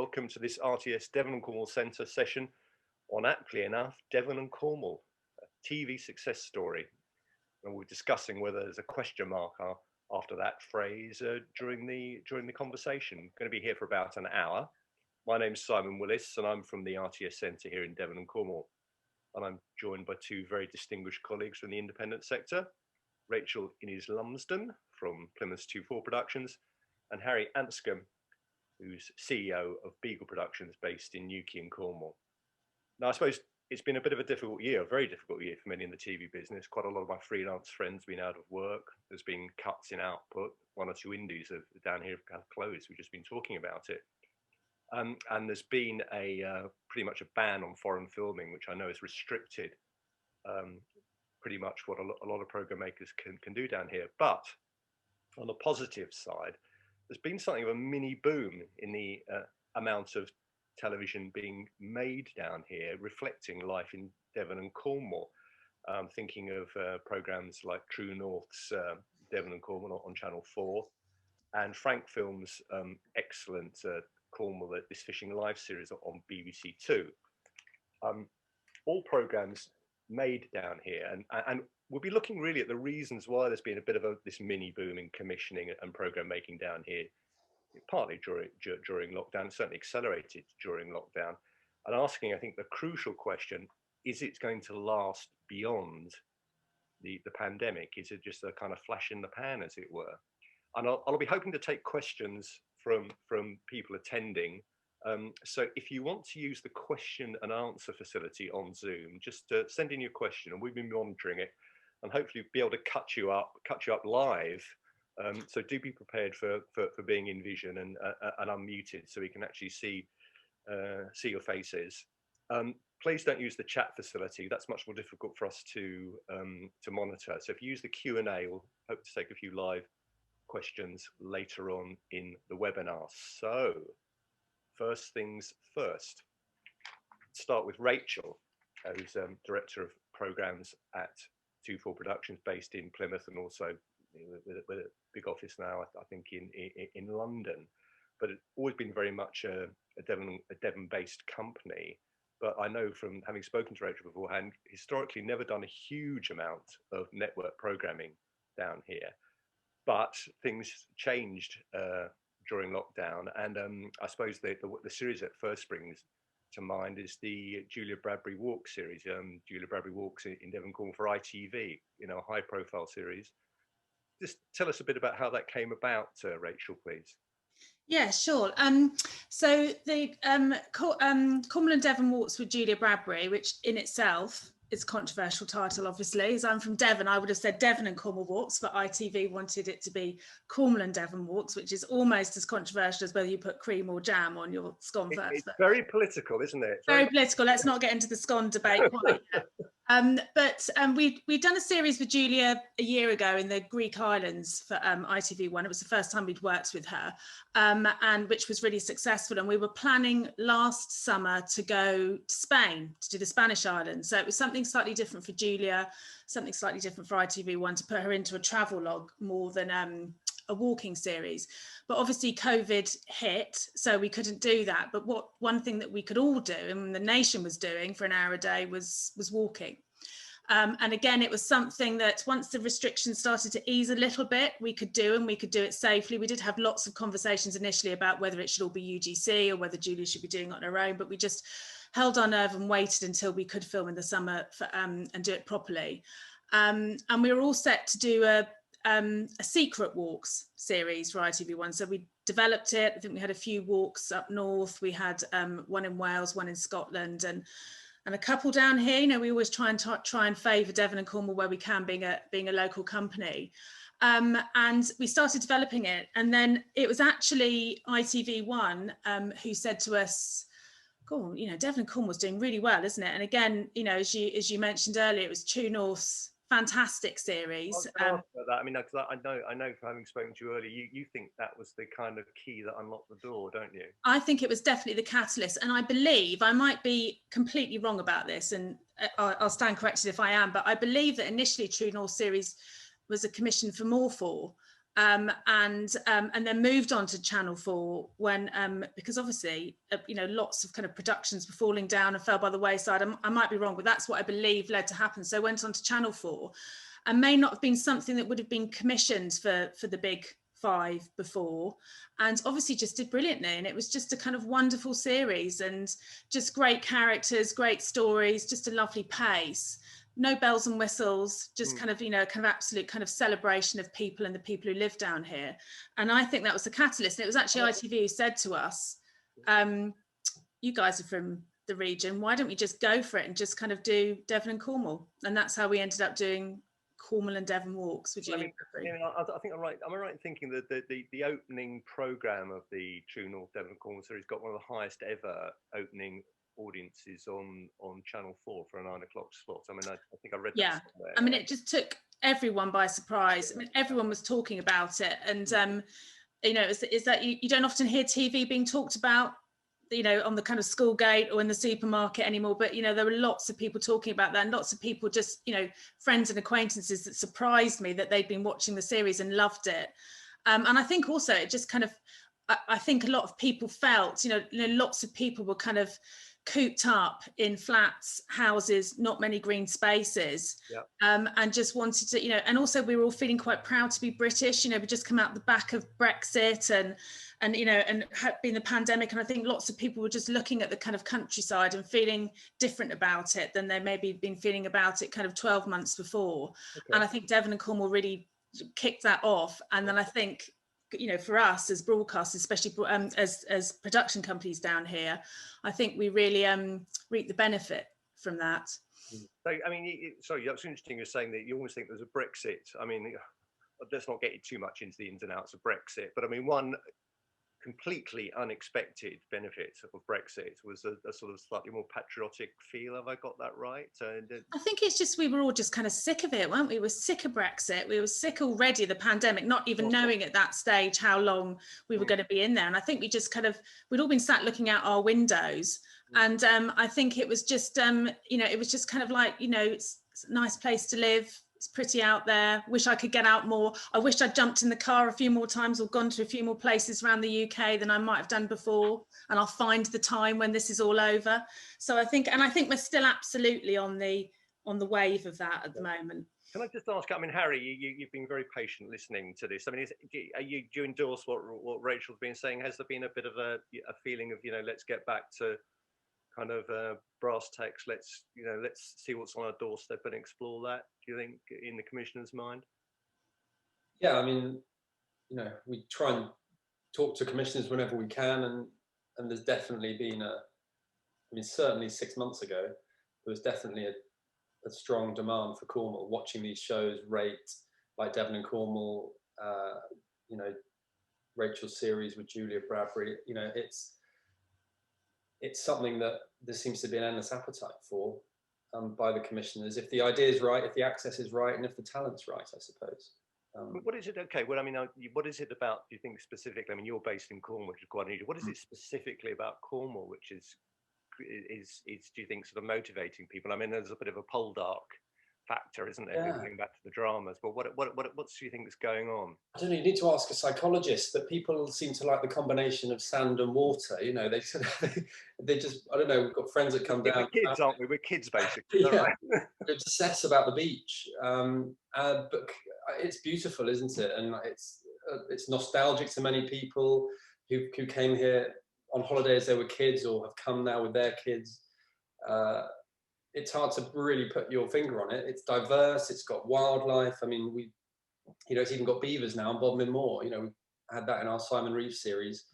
Welcome to this RTS Devon and Cornwall Centre session on, aptly enough, Devon and Cornwall, a TV success story. And we're discussing whether there's a question mark after that phrase during the conversation. I'm going to be here for about an hour. My name's Simon Willis and I'm from the RTS Centre here in Devon and Cornwall. And I'm joined by two very distinguished colleagues from the independent sector, Rachel Innes-Lumsden from Plymouth's Twofour Productions and Harry Anscombe, who's CEO of Beagle Productions based in Newquay in Cornwall. Now, I suppose it's been a bit of a difficult year, a very difficult year for many in the TV business. Quite a lot of my freelance friends have been out of work. There's been cuts in output. One or two indies down here have closed. We've just been talking about it. And there's been pretty much a ban on foreign filming, which I know has restricted pretty much what a lot of program makers can do down here. But on the positive side, there's been something of a mini boom in the amount of television being made down here, reflecting life in Devon and Cornwall. Thinking of programs like True North's Devon and Cornwall on Channel 4, and Frank Films' excellent Cornwall, this Fishing Live series on BBC Two. All programs made down here, and we'll be looking really at the reasons why there's been a bit of this mini boom in commissioning and program making down here, partly during lockdown, certainly accelerated during lockdown, and asking, I think, the crucial question: is it going to last beyond the pandemic? Is it just a kind of flash in the pan, as it were? And I'll be hoping to take questions from people attending. So if you want to use the question and answer facility on Zoom, just send in your question, and we've been monitoring it, and hopefully be able to cut you up live. So do be prepared for being in vision and unmuted, so we can actually see your faces. Please don't use the chat facility. That's much more difficult for us to monitor. So if you use the Q&A, we'll hope to take a few live questions later on in the webinar. So first things first, start with Rachel, who's Director of Programmes at Twofour Productions based in Plymouth, and also with a big office now, I think, in London. But it's always been very much a Devon-based company. But I know from having spoken to Rachel beforehand, historically never done a huge amount of network programming down here. But things changed during lockdown, and I suppose the series that first springs to mind is the Julia Bradbury Walk series. Julia Bradbury Walks in Devon Cornwall for ITV, a high-profile series. Just tell us a bit about how that came about, Rachel, please. Yeah, sure. So the Cornwall and Devon Walks with Julia Bradbury, which in itself is a controversial title, obviously. As I'm from Devon, I would have said Devon and Cornwall Walks, but ITV wanted it to be Cornwall and Devon Walks, which is almost as controversial as whether you put cream or jam on your scone first. It's very political, isn't it? Very political. Let's not get into the scone debate quite yet. But we'd done a series with Julia a year ago in the Greek islands for ITV1. It was the first time we'd worked with her, and which was really successful. And we were planning last summer to go to Spain to do the Spanish islands. So it was something slightly different for Julia, something slightly different for ITV1, to put her into a travel log more than a walking series. But obviously COVID hit, so we couldn't do that. But one thing that we could all do, and the nation was doing for an hour a day, was walking. And again, it was something that once the restrictions started to ease a little bit, we could do, and we could do it safely. We did have lots of conversations initially about whether it should all be UGC or whether Julia should be doing it on her own, but we just held our nerve and waited until we could film in the summer and do it properly. And we were all set to do a secret walks series for ITV1. So we developed it. I think we had a few walks up north. We had one in Wales, one in Scotland, and a couple down here. We always try and favour Devon and Cornwall where we can, being a local company. And we started developing it, and then it was actually ITV1 who said to us, "Cool, Devon and Cornwall's doing really well, isn't it?" And again, as you mentioned earlier, it was True North's fantastic series. I mean, because I know from having spoken to you earlier, you think that was the kind of key that unlocked the door, don't you? I think it was definitely the catalyst, and I believe, I might be completely wrong about this, and I'll stand corrected if I am, but I believe that initially True North series was a commission for Twofour, and then moved on to Channel 4 when because obviously lots of kind of productions were falling down and fell by the wayside. I might be wrong, but that's what I believe led to happen. So I went on to Channel 4, and may not have been something that would have been commissioned for the big five before, and obviously just did brilliantly. And it was just a kind of wonderful series, and just great characters, great stories, just a lovely pace, no bells and whistles, just kind of absolute kind of celebration of people and the people who live down here. And I think that was the catalyst. And it was actually ITV who said to us, you guys are from the region, why don't we just go for it and just kind of do Devon and Cornwall? And that's how we ended up doing Cornwall and Devon walks. Would you? I think I'm right. Am I right in thinking that the opening programme of the True North Devon and Cornwall series got one of the highest ever opening audiences on Channel 4 for a 9 o'clock slot? I mean, I think I read that somewhere. I mean, it just took everyone by surprise. I mean, everyone was talking about it, and is that you don't often hear TV being talked about, on the kind of school gate or in the supermarket anymore, but there were lots of people talking about that, and lots of people just friends and acquaintances that surprised me that they'd been watching the series and loved it. And I think also it just kind of, I think a lot of people felt lots of people were kind of cooped up in flats, houses, not many green spaces, and just wanted to and also we were all feeling quite proud to be British. We just come out the back of Brexit and had been the pandemic, and I think lots of people were just looking at the kind of countryside and feeling different about it than they maybe been feeling about it kind of 12 months before. And I think Devon and Cornwall really kicked that off. And then I think for us as broadcasters, especially as production companies down here, I think we really reap the benefit from that. So, I mean, sorry, that's interesting. You're saying that you almost think there's a Brexit. I mean, let's not get too much into the ins and outs of Brexit, but I mean, one completely unexpected benefit of Brexit was a sort of slightly more patriotic feel. Have I got that right? I think it's just we were all just kind of sick of it, weren't we? We were sick of Brexit. We were sick already of the pandemic, not even knowing at that stage how long we were going to be in there. And I think we just we'd all been sat looking out our windows. And I think it was just, it was just kind of like, it's a nice place to live. It's pretty out there. Wish I could get out more. I wish I'd jumped in the car a few more times or gone to a few more places around the UK than I might have done before. And I'll find the time when this is all over. So I think we're still absolutely on the wave of that at the moment. Can I just ask? I mean, Harry, you've been very patient listening to this. I mean, do you endorse what Rachel's been saying? Has there been a bit of a feeling of let's get back to kind of brass tacks, let's see what's on our doorstep and explore that, do you think, in the commissioner's mind? Yeah, I mean, we try and talk to commissioners whenever we can, and there's definitely been certainly 6 months ago, there was definitely a strong demand for Cornwall, watching these shows, like Devon and Cornwall, Rachel's series with Julia Bradbury, it's something that there seems to be an endless appetite for by the commissioners, if the idea is right, if the access is right, and if the talent's right, I suppose. What is it? Okay, well, I mean, what is it about, do you think, specifically? I mean, you're based in Cornwall, which is quite unusual. What is it specifically about Cornwall which is do you think, sort of motivating people? I mean, there's a bit of a poldark factor, isn't there? Yeah. Going back to the dramas, but what do you think is going on? I don't know. You need to ask a psychologist. That people seem to like the combination of sand and water. They just, I don't know. We've got friends that come down. We're kids, aren't we? We're kids, basically. Yeah. Right? They're obsessed about the beach, but it's beautiful, isn't it? And it's nostalgic to many people who came here on holiday as they were kids, or have come now with their kids. It's hard to really put your finger on it. It's diverse. It's got wildlife. I mean, it's even got beavers now on Bodmin Moor. We had that in our Simon Reeve series.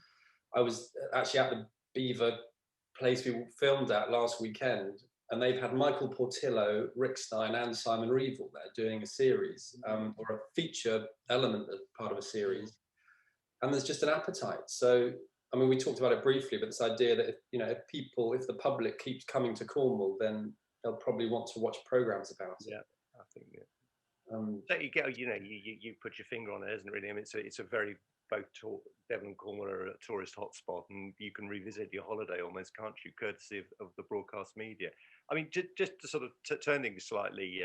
I was actually at the beaver place we filmed at last weekend, and they've had Michael Portillo, Rick Stein, and Simon Reeve all there doing a series, or a feature element as part of a series. And there's just an appetite. So, I mean, we talked about it briefly, but this idea that if the public keeps coming to Cornwall, then they'll probably want to watch programs about it. Yeah, I think. So you get, you put your finger on it, isn't it? Really, I mean, it's a very Devon and Cornwall are a tourist hotspot, and you can revisit your holiday almost, can't you? Courtesy of the broadcast media. I mean, just to sort of turn things slightly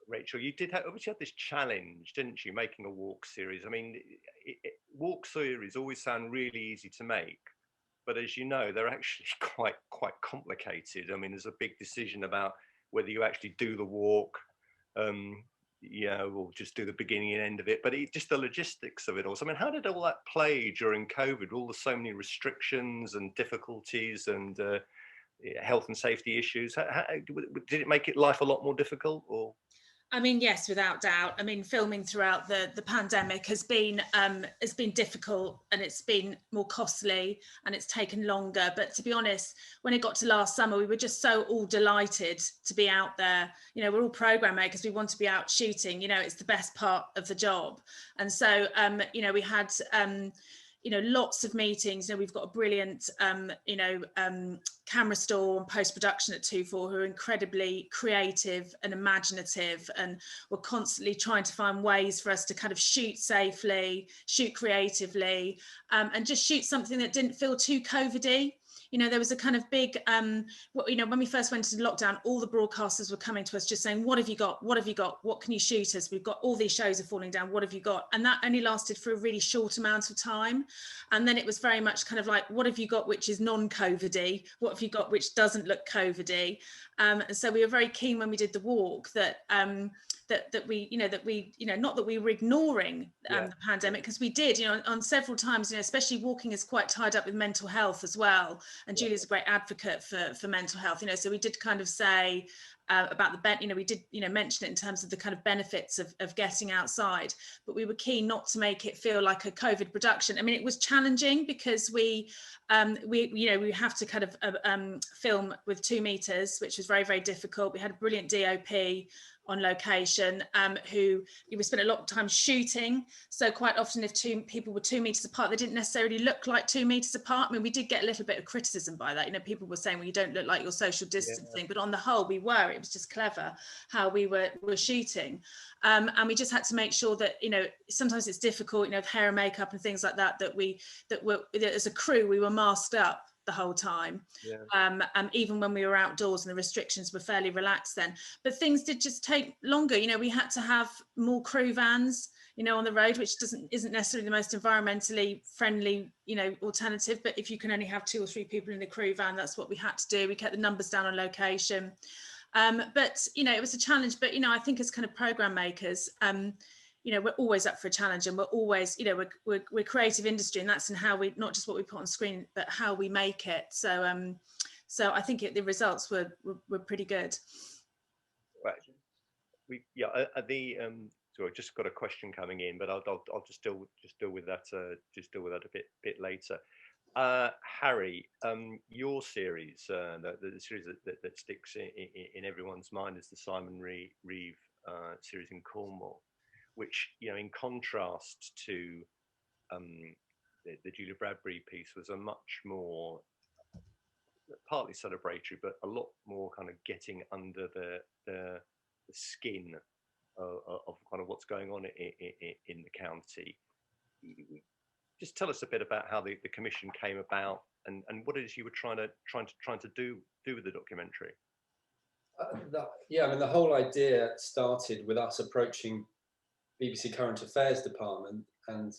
Rachel, you did obviously had this challenge, didn't you, making a walk series? I mean, walk series always sound really easy to make, but as you know, they're actually quite complicated. I mean, there's a big decision about whether you actually do the walk, or just do the beginning and end of it, but just the logistics of it all. So, I mean, how did all that play during COVID? All the so many restrictions and difficulties and health and safety issues. Did it make life a lot more difficult, or? I mean, yes, without doubt. I mean, filming throughout the pandemic has been difficult, and it's been more costly, and it's taken longer. But to be honest, when it got to last summer, we were just so all delighted to be out there. You know, we're all program makers. We want to be out shooting. You know, it's the best part of the job. And so, we had lots of meetings. We've got a brilliant, camera store and post-production at Twofour who are incredibly creative and imaginative, and we're constantly trying to find ways for us to kind of shoot safely, shoot creatively, and just shoot something that didn't feel too COVID-y. There was a kind of big, when we first went into lockdown, all the broadcasters were coming to us just saying, what have you got? What have you got? What can you shoot us? We've got all these shows are falling down. What have you got? And that only lasted for a really short amount of time. And then it was very much kind of like, what have you got which is non-COVID-y? What have you got which doesn't look COVID-y? And so we were very keen when we did the walk that we not that we were ignoring the pandemic, because we did, on several times, especially walking is quite tied up with mental health as well. And Julia's a great advocate for mental health, so we did kind of say about the we did mention it in terms of the kind of benefits of getting outside, but we were keen not to make it feel like a COVID production. I mean, it was challenging because we have to kind of film with 2 meters, which was very, very difficult. We had a brilliant DOP on location who we spent a lot of time shooting, so quite often if 2 people were 2 meters apart, they didn't necessarily look like 2 meters apart. I mean, we did get a little bit of criticism by that. People were saying, well, you don't look like you're social distancing, but on the whole we were. It was just clever how we were shooting, and we just had to make sure that sometimes it's difficult, hair and makeup and things like that, that as a crew we were masked up the whole time. Even when we were outdoors and the restrictions were fairly relaxed then, but things did just take longer. We had to have more crew vans on the road, which isn't necessarily the most environmentally friendly alternative, but if you can only have 2 or 3 people in the crew van, that's what we had to do. We kept the numbers down on location, but it was a challenge. But I think as kind of program makers, we're always up for a challenge, and we're always, we're creative industry, and that's in how we, not just what we put on screen, but how we make it. So I think the results were pretty good. Right. So I just got a question coming in, but I'll just deal with that a bit later. Harry, your series, the series that sticks in everyone's mind is the Simon Reeve series in Cornwall, which, in contrast to the Julia Bradbury piece, was a much more, partly celebratory, but a lot more kind of getting under the skin of kind of what's going on in the county. Just tell us a bit about how the commission came about, and what it is you were trying to do with the documentary. The whole idea started with us approaching BBC Current Affairs department and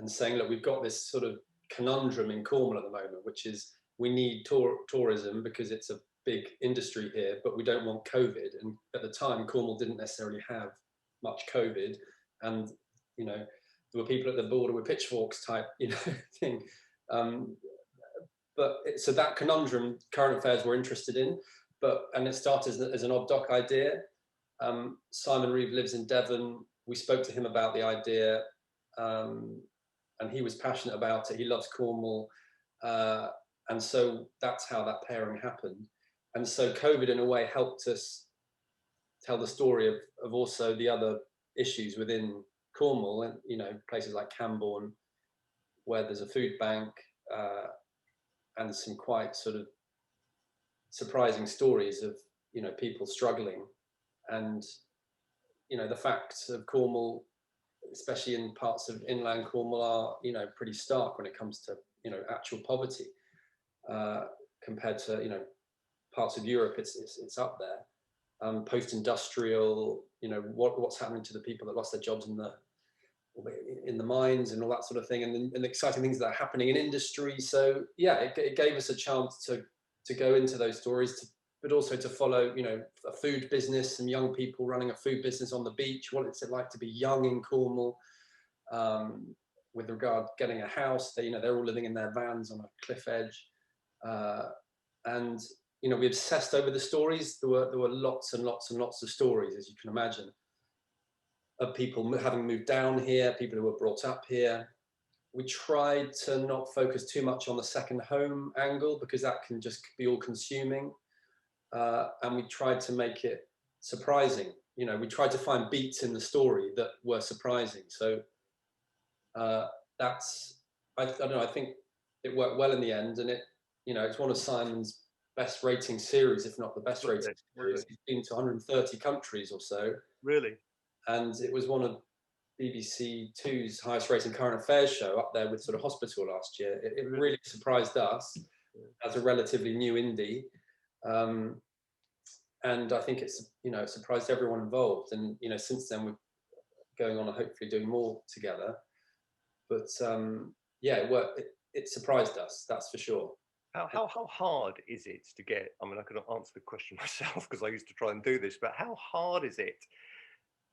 saying, look, we've got this sort of conundrum in Cornwall at the moment, which is we need tourism because it's a big industry here, but we don't want COVID. And at the time, Cornwall didn't necessarily have much COVID, and there were people at the border with pitchforks type thing. So that conundrum, Current Affairs were interested in, and it started as an odd doc idea. Simon Reeve lives in Devon. We spoke to him about the idea, and he was passionate about it. He loves Cornwall, and so that's how that pairing happened. And so COVID, in a way, helped us tell the story of also the other issues within Cornwall, and places like Cambourne, where there's a food bank, and some quite sort of surprising stories of people struggling, and the facts of Cornwall, especially in parts of inland Cornwall, are pretty stark when it comes to actual poverty, compared to parts of Europe. It's up there, post-industrial, you know, what's happening to the people that lost their jobs in the mines and all that sort of thing, and the exciting things that are happening in industry. So yeah, it gave us a chance to go into those stories, but also to follow, you know, a food business, some young people running a food business on the beach. What it's like to be young in Cornwall, with regard getting a house. They, you know, they're all living in their vans on a cliff edge, and you know, we obsessed over the stories. There were lots and lots and lots of stories, as you can imagine, of people having moved down here, people who were brought up here. We tried to not focus too much on the second home angle, because that can just be all consuming. And we tried to make it surprising. You know, we tried to find beats in the story that were surprising. So that's, I don't know, I think it worked well in the end. And it, you know, it's one of Simon's best rating series, if not the best rating series. He's been to 130 countries or so. Really? And it was one of BBC Two's highest rating current affairs show, up there with sort of Hospital last year. It really surprised us as a relatively new indie. And I think it's, you know, it surprised everyone involved. And, you know, since then we're going on and hopefully doing more together. But yeah, it surprised us, that's for sure. How hard is it to get, I mean, I can answer the question myself because I used to try and do this, but how hard is it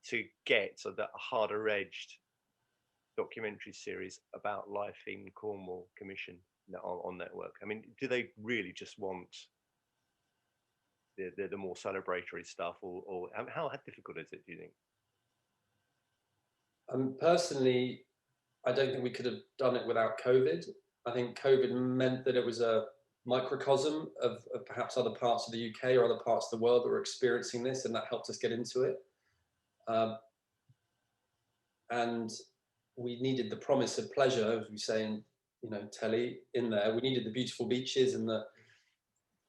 to get that harder edged documentary series about life in Cornwall commissioned on network? I mean, do they really just want the more celebratory stuff, or how difficult is it, do you think? Personally, I don't think we could have done it without COVID. I think COVID meant that it was a microcosm of perhaps other parts of the UK or other parts of the world that were experiencing this, and that helped us get into it. And we needed the promise of pleasure, as we say in, you know, telly, in there. We needed the beautiful beaches and the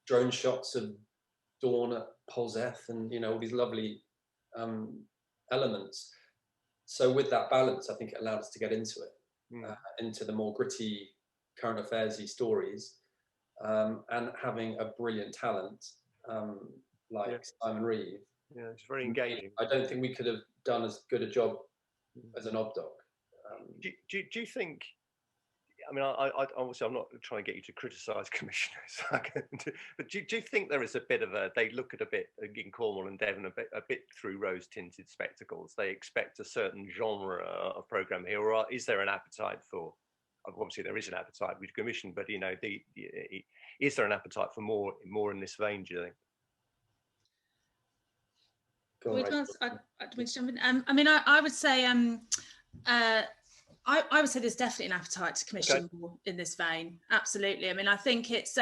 drone shots of dawn at Polzeth, and, you know, all these lovely elements. So with that balance, I think it allowed us to get into it, into the more gritty current affairs-y stories, and having a brilliant talent like Simon Reeve. Yeah, it's very engaging. I don't think we could have done as good a job as an obdoc. Do you think, I mean, I obviously I'm not trying to get you to criticise commissioners, but do you think there is a bit of they look at a bit in Cornwall and Devon a bit through rose-tinted spectacles? They expect a certain genre of programme here, or is there an appetite for? Obviously, there is an appetite with commission, but, you know, is there an appetite for more in this vein, do you think? I mean, I would say I would say there's definitely an appetite to commission more in this vein. Absolutely. I mean, I think it's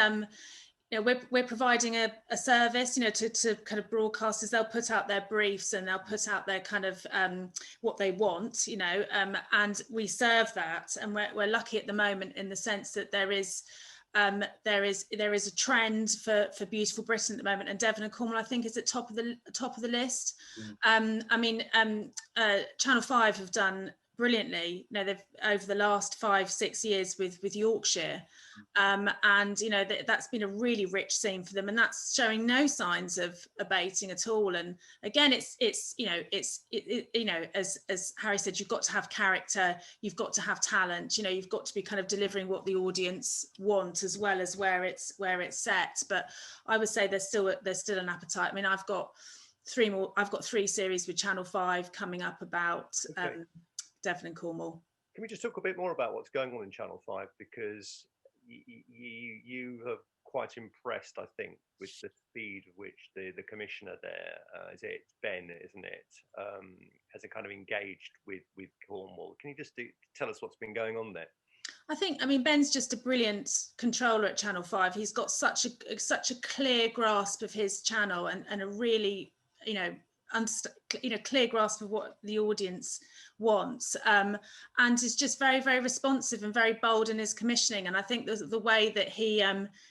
you know, we're providing a service, you know, to kind of broadcasters. They'll put out their briefs and they'll put out their kind of what they want, you know, and we serve that. And we're lucky at the moment in the sense that there is a trend for beautiful Britain at the moment, and Devon and Cornwall, I think, is at top of the list. I mean, Channel 5 have done brilliantly. You know, they've over the last 5-6 years with Yorkshire, and, you know, that's been a really rich scene for them, and that's showing no signs of abating at all. And again, it's you know, you know, as Harry said, you've got to have character, you've got to have talent, you know, you've got to be kind of delivering what the audience want as well as where it's set. But I would say there's still an appetite. I mean, I've got 3 series with Channel 5 coming up about Devon and Cornwall. Can we just talk a bit more about what's going on in Channel 5, because you have quite impressed, I think, with the speed of which the commissioner there, is it Ben, isn't it, has a kind of engaged with Cornwall. Can you just tell us what's been going on there? I mean, Ben's just a brilliant controller at Channel 5. He's got such a clear grasp of his channel and a really, you know, clear grasp of what the audience wants, and is just very, very responsive and very bold in his commissioning. And I think the way that he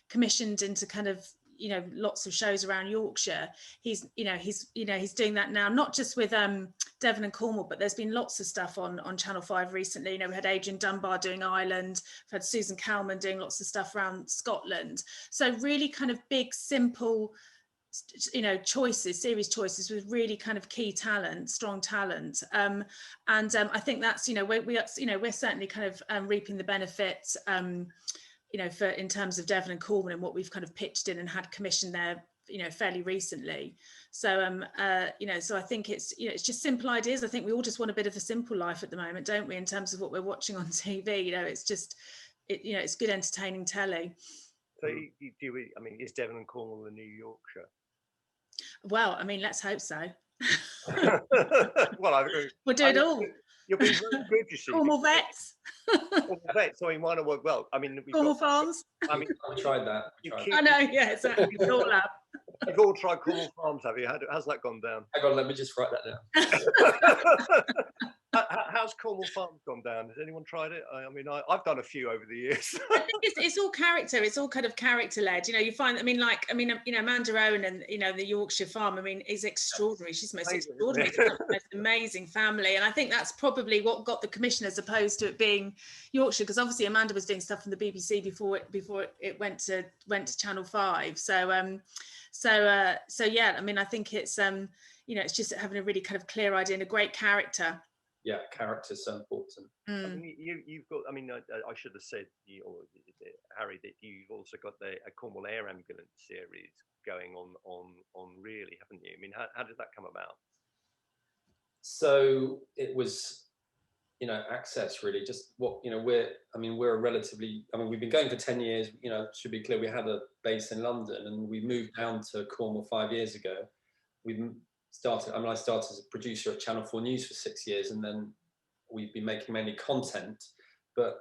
commissioned into kind of, you know, lots of shows around Yorkshire, he's doing that now, not just with Devon and Cornwall, but there's been lots of stuff on Channel 5 recently. You know, we had Adrian Dunbar doing Ireland, we've had Susan Calman doing lots of stuff around Scotland. So really kind of big, simple series choices with really kind of key talent, strong talent, and I think that's we're certainly kind of reaping the benefits, for in terms of Devon and Cornwall and what we've kind of pitched in and had commissioned there, fairly recently. So so I think it's just simple ideas. I think we all just want a bit of a simple life at the moment, don't we, in terms of what we're watching on TV. It's just it's good entertaining telly. So is Devon and Cornwall the new Yorkshire? Well, I mean, let's hope so. Well, we'll do it all. You're being very good, you see. Cornwall vets. Cornwall vets. I mean, why not work well? I mean, Cornwall farms. I mean, we tried that. I know. Yeah, exactly. It's all up. You've all tried Cornwall farms, have you? How's that gone down? Hang on, let me just write that down. How's Cornwall farms gone down? Has anyone tried it? I mean, I've done a few over the years. I think it's all character. It's all kind of character led. You find. Amanda Owen and the Yorkshire farm. I mean, is extraordinary. She's the most extraordinary, most amazing family, and I think that's probably what got the commission as opposed to it being Yorkshire, because obviously Amanda was doing stuff from the BBC before it went to Channel 5. So yeah. I mean, I think it's it's just having a really kind of clear idea and a great character. Yeah, character's so important. I mean, you've got. I mean, I should have said, Harry, that you've also got a Cornwall Air Ambulance series going on, really, haven't you? I mean, how did that come about? So it was, access really. Just what we're a relatively. I mean, we've been going for 10 years. Should be clear. We had a base in London, and we moved down to Cornwall 5 years ago. I started as a producer at Channel 4 News for 6 years, and then we've been making mainly content. But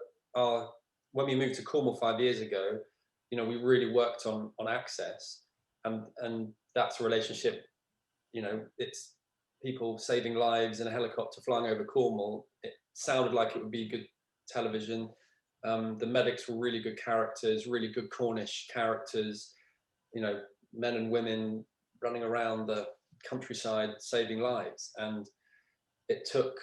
when we moved to Cornwall 5 years ago, we really worked on access, and that's a relationship. It's people saving lives in a helicopter flying over Cornwall. It sounded like it would be good television. The medics were really good characters, really good Cornish characters. Men and women running around the countryside saving lives, and it took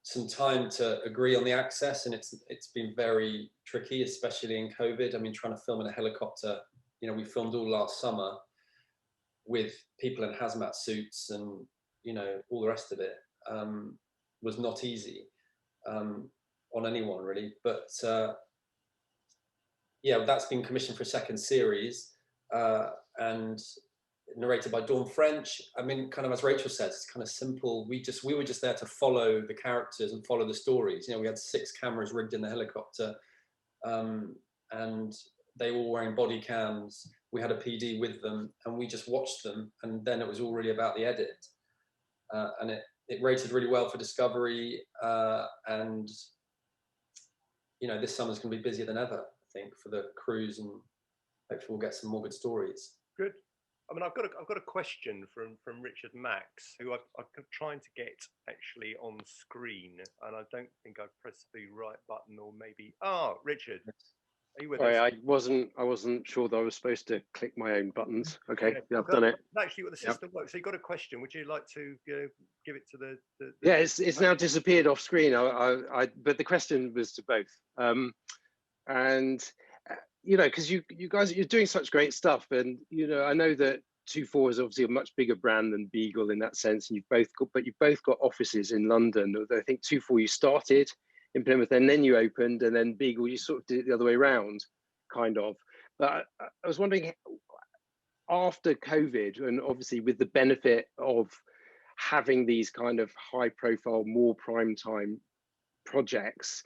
some time to agree on the access, and it's been very tricky, especially in COVID. I mean, trying to film in a helicopter, we filmed all last summer with people in hazmat suits and all the rest of it, was not easy on anyone really. But that's been commissioned for a second series, and narrated by Dawn French. I mean, kind of as Rachel says, it's kind of simple. We were just there to follow the characters and follow the stories. We had 6 cameras rigged in the helicopter, and they were all wearing body cams. We had a PD with them, and we just watched them. And then it was all really about the edit, and it rated really well for Discovery. And this summer's going to be busier than ever, I think, for the cruise, and hopefully we'll get some more good stories. Good. I mean, I've got a question from Richard Max, who I'm trying to get actually on screen, and I don't think I've pressed the right button, or maybe. Richard, are you with us? I wasn't sure that I was supposed to click my own buttons. Okay, yeah, I've done it. Actually, what the system works. So you got a question? Would you like to give it to the Yeah, it's now disappeared off screen. But the question was to both, and. Because you guys, you're doing such great stuff, and I know that Twofour is obviously a much bigger brand than Beagle in that sense, and you've both got offices in London. Although I think Twofour you started in Plymouth, and then you opened, and then Beagle you sort of did it the other way around, kind of. But I was wondering, after COVID, and obviously with the benefit of having these kind of high-profile, more prime time projects.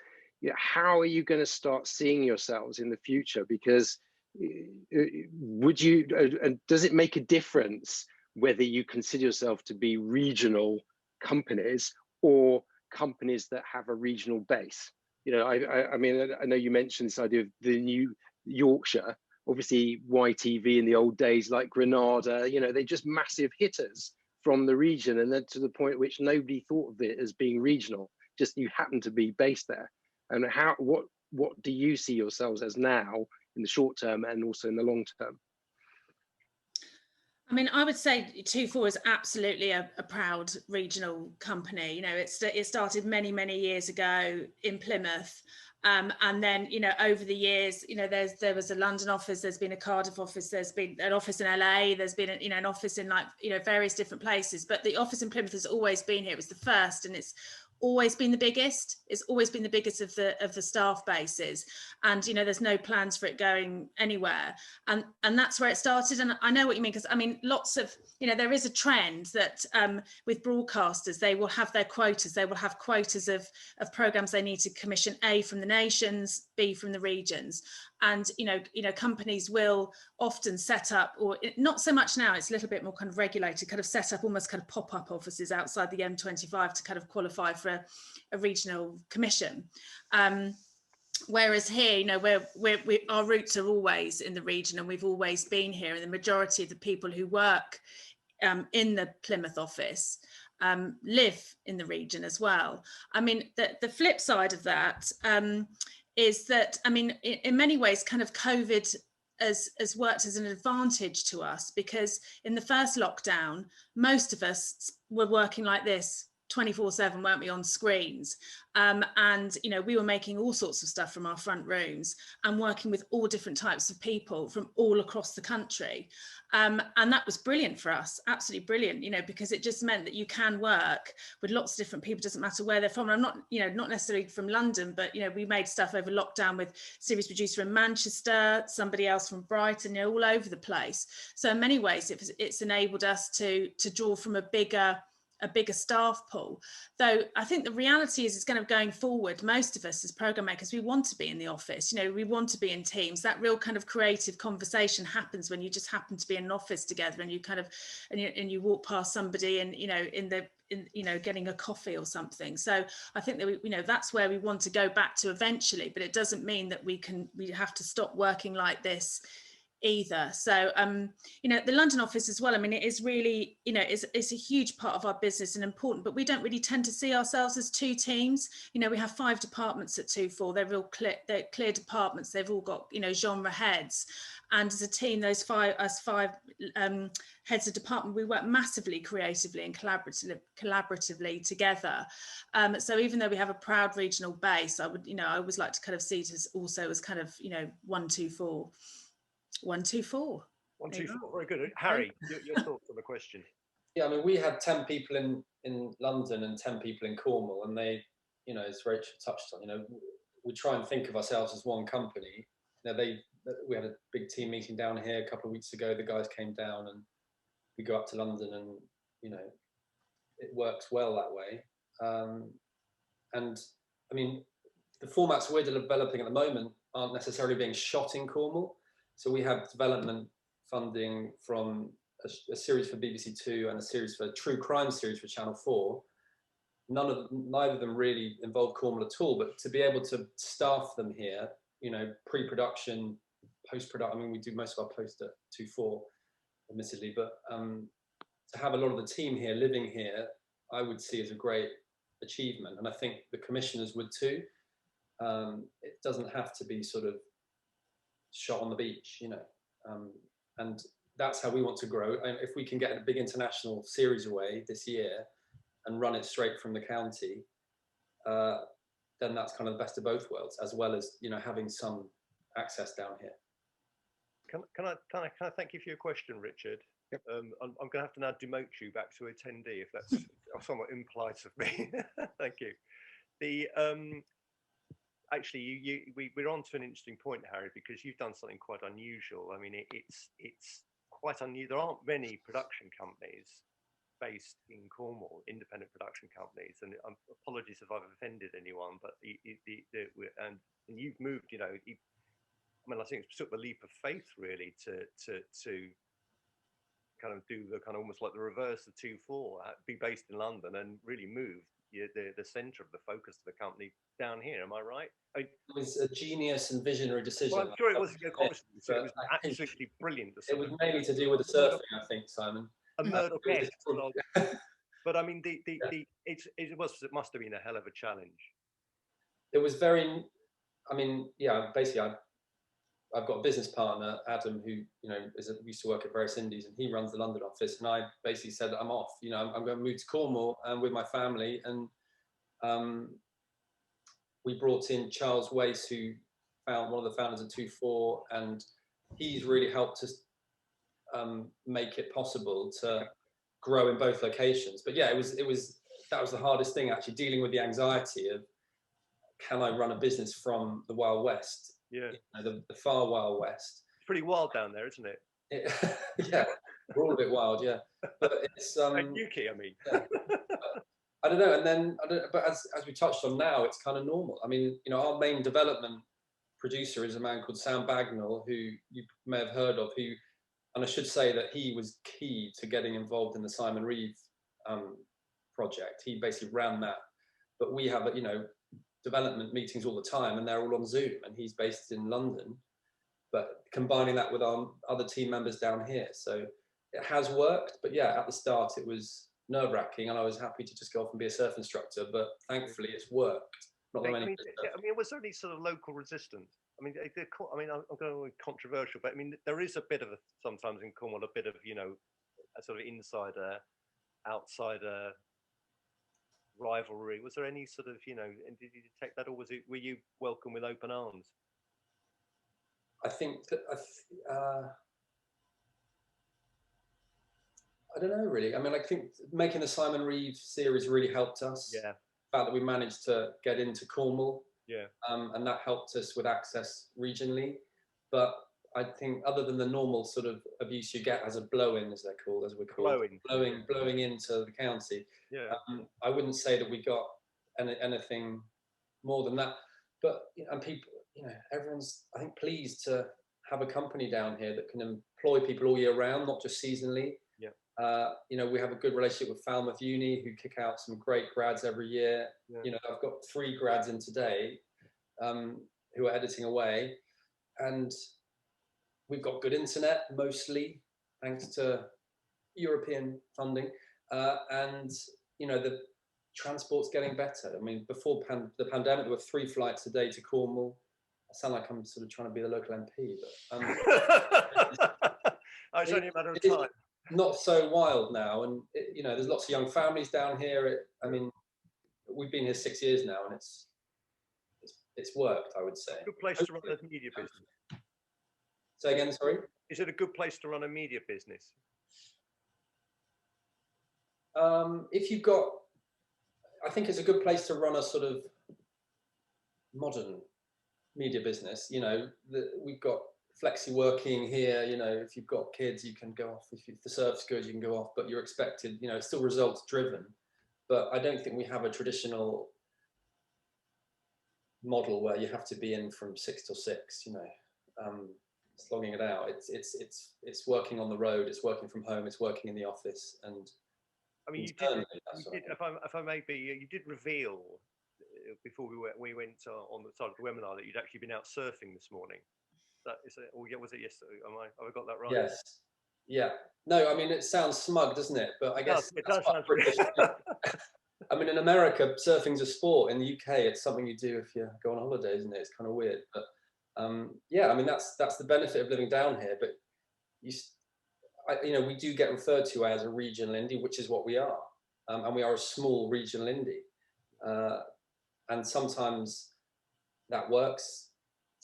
How are you going to start seeing yourselves in the future? Because would you, and does it make a difference whether you consider yourself to be regional companies or companies that have a regional base? I mean, I know you mentioned this idea of the new Yorkshire, obviously YTV in the old days, like Granada, they're just massive hitters from the region, and then to the point which nobody thought of it as being regional, just you happen to be based there. And what do you see yourselves as now in the short term and also in the long term? I mean, I would say Twofour is absolutely a proud regional company. You know, it started many, many years ago in Plymouth. And then, you know, over the years, you know, there was a London office, there's been a Cardiff office, there's been an office in LA, there's been, an office in, like, you know, various different places. But the office in Plymouth has always been here. It was the first, and it's always been the biggest. It's always been the biggest of the staff bases, and, you know, there's no plans for it going anywhere. And that's where it started. And I know what you mean, because I mean, lots of, you know, there is a trend that with broadcasters, they will have their quotas. They will have quotas of programs they need to commission, A, from the nations, B, from the regions. And, you know, companies will often set up, or not so much now, it's a little bit more kind of regulated, kind of set up almost kind of pop-up offices outside the M25 to kind of qualify for a regional commission. Whereas here, you know, our roots are always in the region, and we've always been here, and the majority of the people who work in the Plymouth office live in the region as well. I mean, the flip side of that is that, I mean, in many ways, kind of COVID has worked as an advantage to us, because in the first lockdown, most of us were working like this 24/7, weren't we, on screens? And, you know, we were making all sorts of stuff from our front rooms and working with all different types of people from all across the country. And that was brilliant for us, absolutely brilliant, you know, because it just meant that you can work with lots of different people, doesn't matter where they're from. And I'm not, you know, not necessarily from London, but, you know, we made stuff over lockdown with series producer in Manchester, somebody else from Brighton, you know, all over the place. So in many ways, it's enabled us to draw from a bigger staff pool. Though I think the reality is, it's kind of going forward, most of us as program makers, we want to be in the office, you know, we want to be in teams. That real kind of creative conversation happens when you just happen to be in an office together, and you kind of, and you walk past somebody, and, you know, in you know, getting a coffee or something. So I think that you know, that's where we want to go back to eventually, but it doesn't mean that we have to stop working like this either. So you know, the London office as well, I mean, it is really, you know, it's a huge part of our business and important, but we don't really tend to see ourselves as two teams. You know, we have 5 departments at Twofour. They're clear departments. They've all got, you know, genre heads, and as a team, those five heads of department, we work massively creatively and collaboratively together. So even though we have a proud regional base, I would, you know, I always like to kind of see it as also as kind of, you know, 1-2-4. 1-2-4. 1-2-4. Very good. Harry, your thoughts on the question? Yeah, I mean, we had 10 people in London and 10 people in Cornwall, and they, you know, as Rachel touched on, you know, we try and think of ourselves as one company. You know, we had a big team meeting down here a couple of weeks ago. The guys came down, and we go up to London, and, you know, it works well that way. And I mean, the formats we're developing at the moment aren't necessarily being shot in Cornwall. So we have development funding from a series for BBC Two and a series for true crime series for Channel 4. Neither of them really involve Cornwall at all, but to be able to staff them here, you know, pre-production, post-production, I mean, we do most of our post at Twofour, admittedly, but to have a lot of the team here, living here, I would see as a great achievement. And I think the commissioners would too. It doesn't have to be sort of shot on the beach, you know, and that's how we want to grow. And if we can get a big international series away this year and run it straight from the county, then that's kind of the best of both worlds, as well as, you know, having some access down here. Can I thank you for your question, Richard? Yep. I'm going to have to now demote you back to attendee, if that's somewhat impolite of me. Thank you. The actually, we're on to an interesting point, Harry, because you've done something quite unusual. I mean, it's quite unusual. There aren't many production companies based in Cornwall, independent production companies, and apologies if I've offended anyone, but and you've moved, you know, I mean, I think it's sort of a leap of faith, really, to kind of do the kind of almost like the reverse of Twofour, be based in London and really move the centre of the focus of the company down here. Am I right? It was a genius and visionary decision. Well, I'm sure it was. Obviously, it was absolutely brilliant. It was mainly to do with the surfing, I think, Simon. A murder guest. But I mean, it must have been a hell of a challenge. It was very. I mean, yeah. Basically, I've got a business partner, Adam, who used to work at various indies, and he runs the London office. And I basically said that I'm off. I'm going to move to Cornwall with my family. And we brought in Charles Wace, who found one of the founders of Twofour, and he's really helped us make it possible to grow in both locations. But yeah, that was the hardest thing, actually, dealing with the anxiety of, can I run a business from the Wild West? Yeah, the far Wild West. It's pretty wild down there, isn't it? Yeah, we're all a bit wild, yeah. But it's and Yuki, I mean. Yeah. I don't know. And then, but as we touched on now, it's kind of normal. I mean, our main development producer is a man called Sam Bagnall, who you may have heard of. And I should say that he was key to getting involved in the Simon Reeve project. He basically ran that. But we have, development meetings all the time, and they're all on Zoom. And he's based in London, but combining that with our other team members down here. So it has worked. But yeah, at the start, it was nerve-wracking, and I was happy to just go off and be a surf instructor. But thankfully, it's worked. Was there any sort of local resistance? I'm going controversial, but I mean, there is a bit of sometimes in Cornwall, a bit of a sort of insider, outsider rivalry. Was there any sort of and did you detect that, or were you welcome with open arms? I think that I don't know really. I mean, I think making the Simon Reeve series really helped us. Yeah. The fact that we managed to get into Cornwall. Yeah. And that helped us with access regionally. But I think other than the normal sort of abuse you get as a blow-in, as they're called, as we're called, blowing into the county. Yeah. I wouldn't say that we got anything more than that. But and people, everyone's, I think, pleased to have a company down here that can employ people all year round, not just seasonally. Yeah. We have a good relationship with Falmouth Uni, who kick out some great grads every year. Yeah. I've got 3 grads in today who are editing away, and we've got good internet, mostly thanks to European funding, and the transport's getting better. I mean, before the pandemic, there were 3 flights a day to Cornwall. I sound like I'm sort of trying to be the local MP, but it's only a matter of time. Not so wild now, and there's lots of young families down here. I mean, we've been here 6 years now, and it's worked, I would say. Good place to run a media business. Say again, sorry? Is it a good place to run a media business? If you've got, I think it's a good place to run a sort of modern media business. We've got flexi working here. If you've got kids, you can go off. If the surf's good, you can go off, but you're expected, it's still results driven. But I don't think we have a traditional model where you have to be in from 6 till 6, slogging it out. It's working on the road, it's working from home, it's working in the office. And I mean, if I may be, you did reveal before we went on the side of the webinar that you'd actually been out surfing this morning. Was it yesterday? Have I got that right? Yes. Yeah. No, I mean, it sounds smug, doesn't it? But I guess it does sound British. I mean, in America, surfing's a sport. In the UK, it's something you do if you go on holiday, isn't it? It's kind of weird. But yeah, I mean, that's the benefit of living down here. But we do get referred to as a regional indie, which is what we are. And we are a small regional indie. And sometimes that works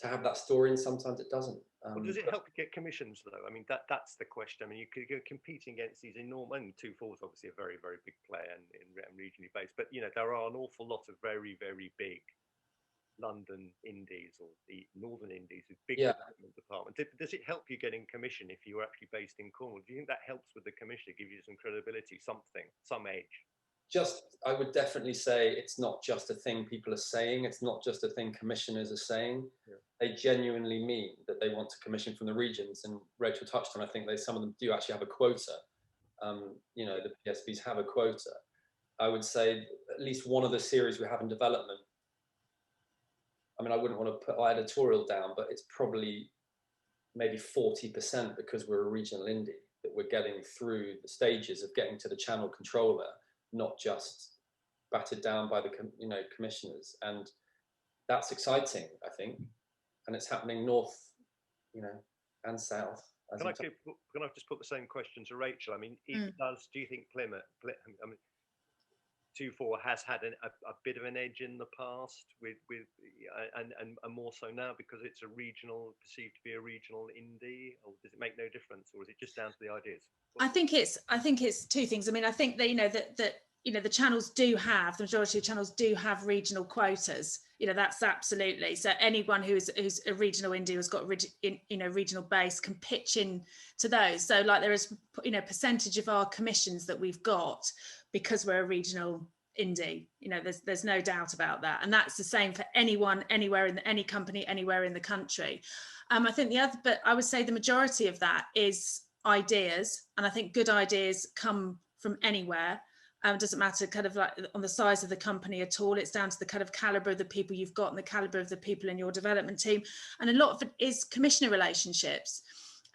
to have that story, and sometimes it doesn't. Does it help you get commissions, though? I mean, that's the question. I mean, you're competing against these enormous, and Twofour is obviously a very, very big player and regionally based, but there are an awful lot of very, very big London indies or the northern indies with big development department. Does it help you getting commission if you were actually based in Cornwall? Do you think that helps with the commission, give you some credibility, some edge? I would definitely say it's not just a thing people are saying. It's not just a thing commissioners are saying. Yeah. They genuinely mean that they want to commission from the regions. And Rachel touched on, I think some of them do actually have a quota. The PSBs have a quota. I would say at least one of the series we have in development, I mean, I wouldn't want to put our editorial down, but it's probably maybe 40% because we're a regional indie that we're getting through the stages of getting to the channel controller, not just battered down by the commissioners. And that's exciting, I think. And it's happening north you know, and south. Can I just put the same question to Rachel? I mean, do you think Plymouth, I mean, Twofour has had a bit of an edge in the past and more so now because it's perceived to be a regional indie, or does it make no difference, or is it just down to the ideas? I think it's two things. I mean, I think that the channels the majority of channels do have regional quotas. That's absolutely. So anyone who's a regional indie has got regional base can pitch in to those. So like there is percentage of our commissions that we've got because we're a regional indie. There's no doubt about that, and that's the same for anyone anywhere in any company anywhere in the country. I think but I would say the majority of that is ideas, and I think good ideas come from anywhere. It doesn't matter kind of like on the size of the company at all. It's down to the kind of caliber of the people you've got and the caliber of the people in your development team. And a lot of it is commissioner relationships.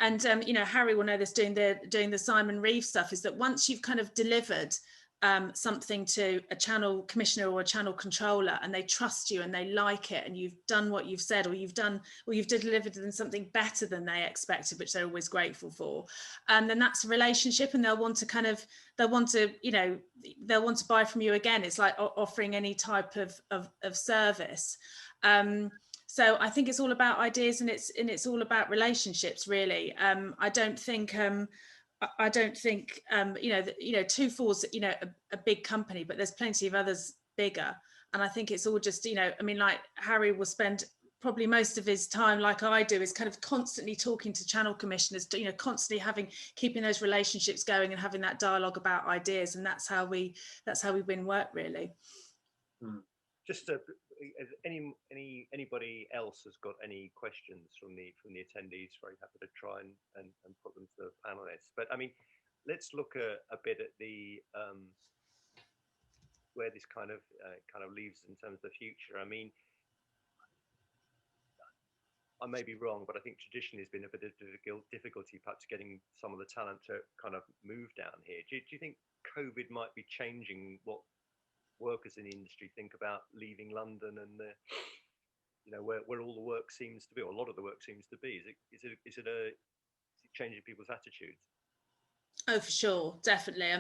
And Harry will know this doing the Simon Reeve stuff, is that once you've kind of delivered something to a channel commissioner or a channel controller, and they trust you and they like it, and you've done what you've said, or you've delivered them something better than they expected, which they're always grateful for, then that's a relationship, and they'll want to buy from you again. It's like offering any type of service. So I think it's all about ideas, and it's all about relationships, really. I don't think Twofour's a big company, but there's plenty of others bigger, and I think it's all just I mean, like Harry will spend probably most of his time, like I do, is kind of constantly talking to channel commissioners, constantly keeping those relationships going and having that dialogue about ideas, and that's how we win work, really. Just if anybody else has got any questions from the attendees, very happy to try and put them to the panelists. But I mean, let's look a bit at the where this kind of leaves in terms of the future. I mean, I may be wrong, but I think traditionally has been a bit of difficulty perhaps getting some of the talent to kind of move down here. Do you think COVID might be changing what workers in the industry think about leaving London and where all the work seems to be, or a lot of the work seems to be? Is it changing people's attitudes? Oh, for sure, definitely. I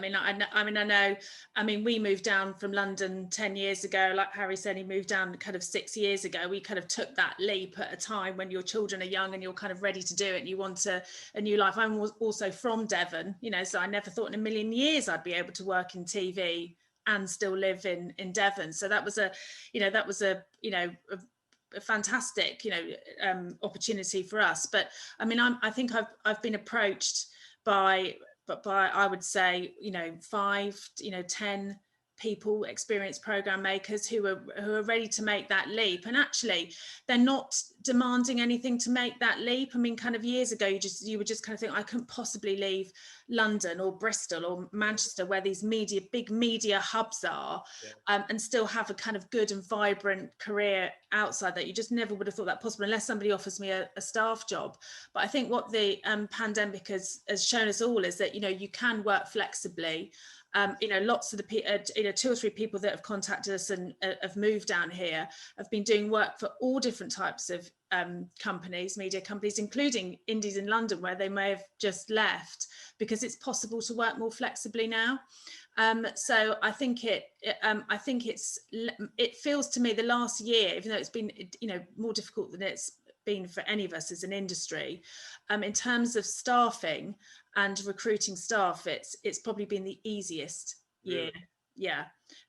mean, we moved down from London 10 years ago. Like Harry said, he moved down kind of 6 years ago. We kind of took that leap at a time when your children are young and you're kind of ready to do it and you want a new life. I'm also from Devon, so I never thought in a million years I'd be able to work in TV and still live in Devon. So that was a fantastic opportunity for us. But I mean, I think I've been approached by I would say 5 10 people, experienced program makers who are ready to make that leap, and actually they're not demanding anything to make that leap. I mean, kind of years ago you would just kind of think, I couldn't possibly leave London or Bristol or Manchester, where these big media hubs are, and still have a kind of good and vibrant career outside that. You just never would have thought that possible unless somebody offers me a staff job. But I think what the pandemic has shown us all is that you can work flexibly. Lots of the 2 or 3 people that have contacted us and have moved down here have been doing work for all different types of companies, media companies, including indies in London, where they may have just left, because it's possible to work more flexibly now. So I think it feels to me the last year, even though it's been more difficult than it's been for any of us as an industry, in terms of staffing and recruiting staff, it's probably been the easiest year. Really? Yeah,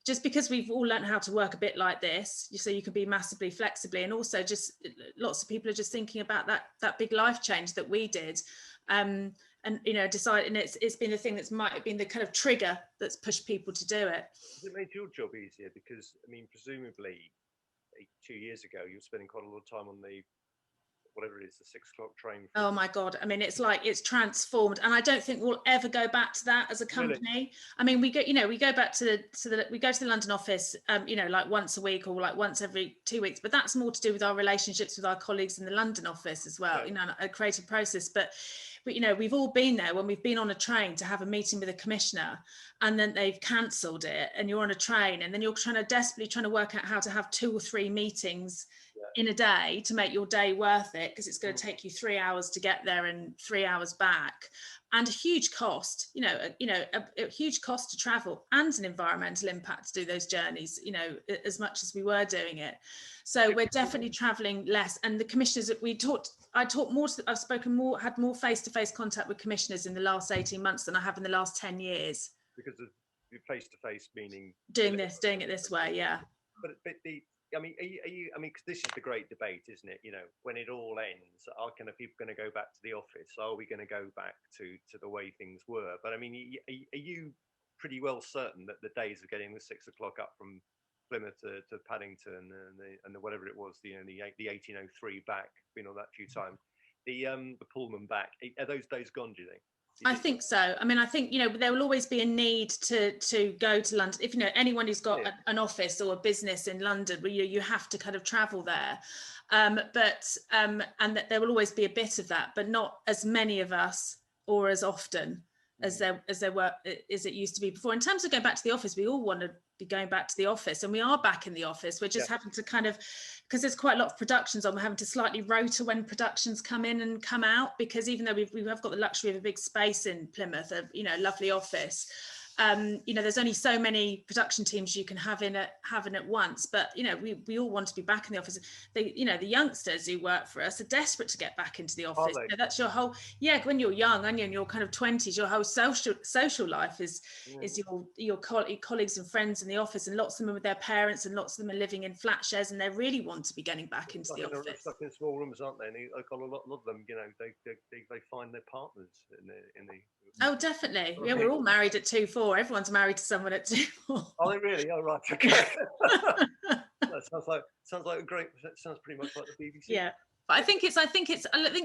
just because we've all learned how to work a bit like this, so you can be massively flexibly, and also just lots of people are just thinking about that big life change that we did, and decide, and it's been the thing that's might have been the kind of trigger that's pushed people to do it. Has it made your job easier? Because I mean, presumably 2 years ago you were spending quite a lot of time on the whatever it is, the 6 o'clock train. Oh my God. I mean, it's like, it's transformed. And I don't think we'll ever go back to that as a company. Really? I mean, we go back to the London office, like once a week or like once every 2 weeks, but that's more to do with our relationships with our colleagues in the London office as well, a creative process. But we've all been there when we've been on a train to have a meeting with a commissioner, and then they've cancelled it, and you're on a train, and then you're desperately trying to work out how to have 2 or 3 meetings in a day to make your day worth it, because it's going to take you 3 hours to get there and 3 hours back, and a huge cost, a huge cost to travel, and an environmental impact to do those journeys, as much as we were doing it. So we're definitely traveling less. And the commissioners that I've had more face-to-face contact with commissioners in the last 18 months than I have in the last 10 years. Because of face-to-face meaning doing it this way, yeah. But are you, because this is the great debate, isn't it? When it all ends, are people going to go back to the office? Are we going to go back to the way things were? But are you pretty well certain that the days of getting the 6 o'clock up from Plymouth to Paddington and the whatever it was, the 1803 back, been on that a few times, the Pullman back, are those days gone, do you think? I think so. I think, there will always be a need to go to London. If, anyone who's got an office or a business in London, you have to kind of travel there. And that there will always be a bit of that, but not as many of us or as often as it used to be before. In terms of going back to the office, we all want to be going back to the office, and we are back in the office. We're just having to because there's quite a lot of productions on, we're having to slightly rotor when productions come in and come out, because even though we have got the luxury of a big space in Plymouth, a lovely office, there's only so many production teams you can have in at once. But we all want to be back in the office. The youngsters who work for us are desperate to get back into the office. That's your whole when you're young and in your kind of 20s, your whole social life is your colleagues and friends in the office, and lots of them are with their parents, and lots of them are living in flat shares, and they really want to be getting back into the office. They're stuck in small rooms, aren't they? And a lot of them, they find their partners in the. Oh, definitely. Yeah, we're all married at Twofour. Everyone's married to someone at Twofour. Are they really? Oh, right. Okay. That sounds like a great. Sounds pretty much like the BBC. Yeah, but I think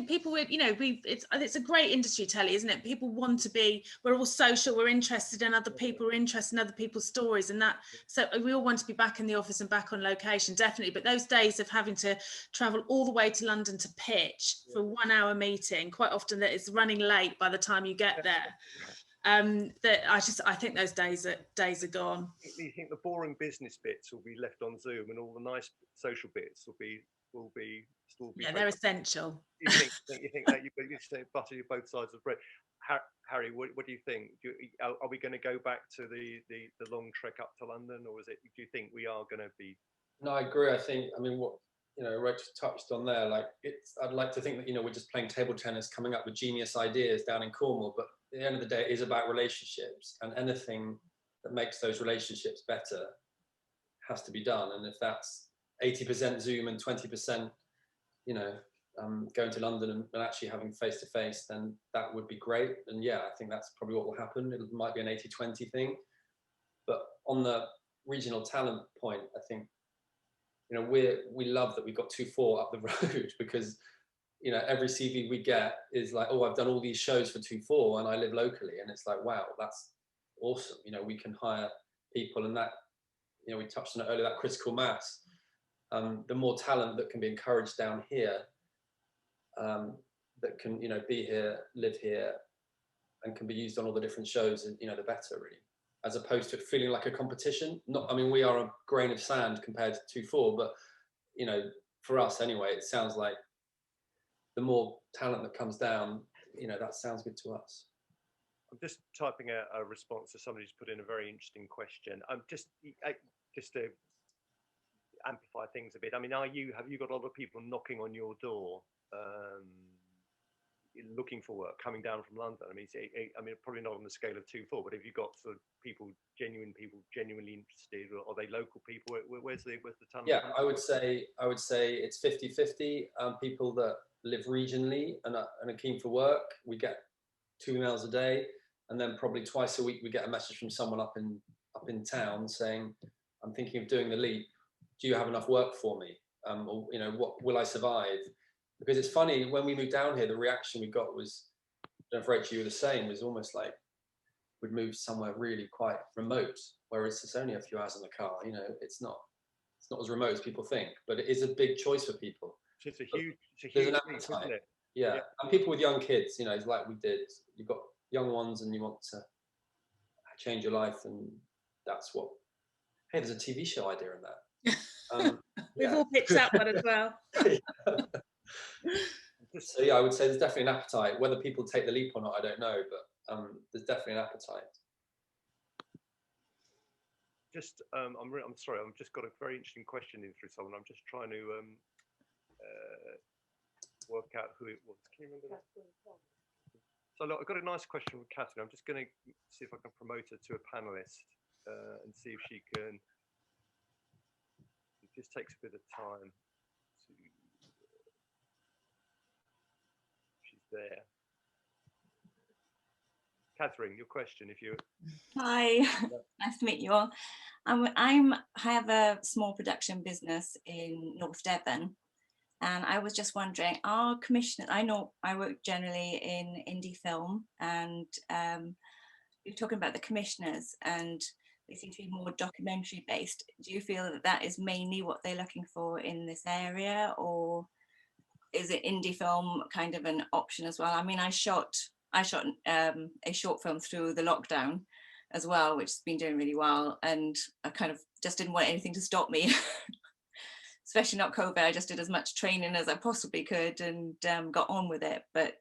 people, it's a great industry, telly, isn't it? People want to be. We're all social. We're interested in other people. We're interested in other people's stories, and that. So we all want to be back in the office and back on location, definitely. But those days of having to travel all the way to London to pitch for a 1 hour meeting, quite often that it's running late by the time you get there. I think those days are gone. You think the boring business bits will be left on Zoom, and all the nice social bits will be still be. Yeah, they're essential. You think that you say butter both sides of the bread. Harry, what do you think? Are we going to go back to the long trek up to London, or do you think we are going to be? No, I agree. I think, what Rach touched on there, I'd like to think that we're just playing table tennis, coming up with genius ideas down in Cornwall, but at the end of the day, it is about relationships, and anything that makes those relationships better has to be done. And if that's 80% Zoom and 20%, going to London and actually having face-to-face, then that would be great. And yeah, I think that's probably what will happen. It might be an 80-20 thing. But on the regional talent point, I think, we love that we've got Twofour up the road, because every CV we get is like, oh, I've done all these shows for Twofour and I live locally. And it's like, wow, that's awesome. We can hire people, and that, we touched on it earlier, that critical mass. The more talent that can be encouraged down here, that can, be here, live here, and can be used on all the different shows, the better, really. As opposed to it feeling like a competition. We are a grain of sand compared to Twofour, but, for us anyway, it sounds like the more talent that comes down, that sounds good to us. I'm just typing a response to somebody who's put in a very interesting question. Just to amplify things a bit. Have you got a lot of people knocking on your door, looking for work, coming down from London? Probably not on the scale of Twofour, but have you got sort of genuinely interested, or are they local people? Where's the talent? Yeah, I would say it's 50-50. People that live regionally and are keen for work, we get 2 emails a day, and then probably twice a week we get a message from someone up in town saying, I'm thinking of doing the leap. Do you have enough work for me? Or what will I survive? Because it's funny, when we moved down here, the reaction we got was, I don't know if Rachel, you were the same, was almost like we'd moved somewhere really quite remote, whereas it's only a few hours in the car. It's not as remote as people think, but it is a big choice for people. It's a huge there's an leap, appetite. isn't it? Yeah, and people with young kids, it's like we did. You've got young ones, and you want to change your life, and that's what. Hey, there's a TV show idea in that. We've all picked that one as well. So yeah, I would say there's definitely an appetite. Whether people take the leap or not, I don't know, but there's definitely an appetite. Just, I'm sorry, I've just got a very interesting question in through someone. I'm just trying to work out who it was. Can you remember that? So look, I've got a nice question from Catherine. I'm just going to see if I can promote her to a panelist and see if she can. It just takes a bit of time to. She's there. Catherine, your question, if you. Hi, nice to meet you all. I have a small production business in North Devon, and I was just wondering, are commissioners, I know I work generally in indie film, and you're talking about the commissioners, and they seem to be more documentary based. Do you feel that that is mainly what they're looking for in this area, or is it indie film kind of an option as well? I mean, I shot a short film through the lockdown as well, which has been doing really well, and I kind of just didn't want anything to stop me, especially not COVID. I just did as much training as I possibly could and got on with it. But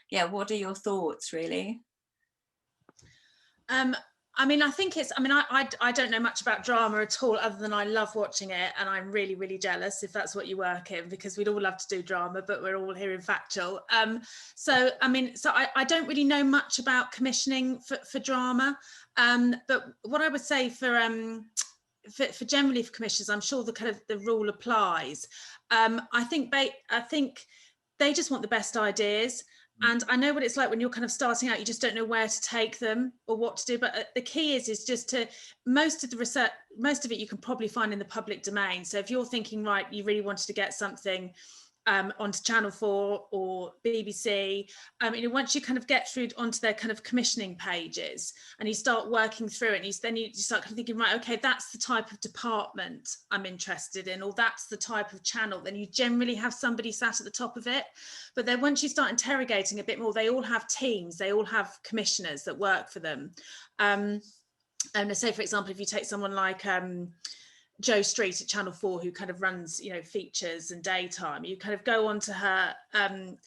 yeah, what are your thoughts, really? I mean, I think it's, I mean, I don't know much about drama at all, other than I love watching it, and I'm really, really jealous if that's what you work in, because we'd all love to do drama, but we're all here in factual. So, I mean, so I don't really know much about commissioning for drama, but what I would say for generally for commissioners, I'm sure the kind of the rule applies. I think they just want the best ideas. And I know what it's like when you're kind of starting out, you just don't know where to take them or what to do. But the key is just to, most of the research, most of it you can probably find in the public domain. So if you're thinking, right, you really wanted to get something onto Channel 4 or BBC, you know, once you kind of get through onto their kind of commissioning pages and you start working through it, and then you start kind of thinking, right, okay, that's the type of department I'm interested in, or that's the type of channel, then you generally have somebody sat at the top of it. But then once you start interrogating a bit more, they all have teams, they all have commissioners that work for them. And say, for example, if you take someone like Jo Street at Channel 4, who kind of runs, you know, features and daytime, you kind of go onto her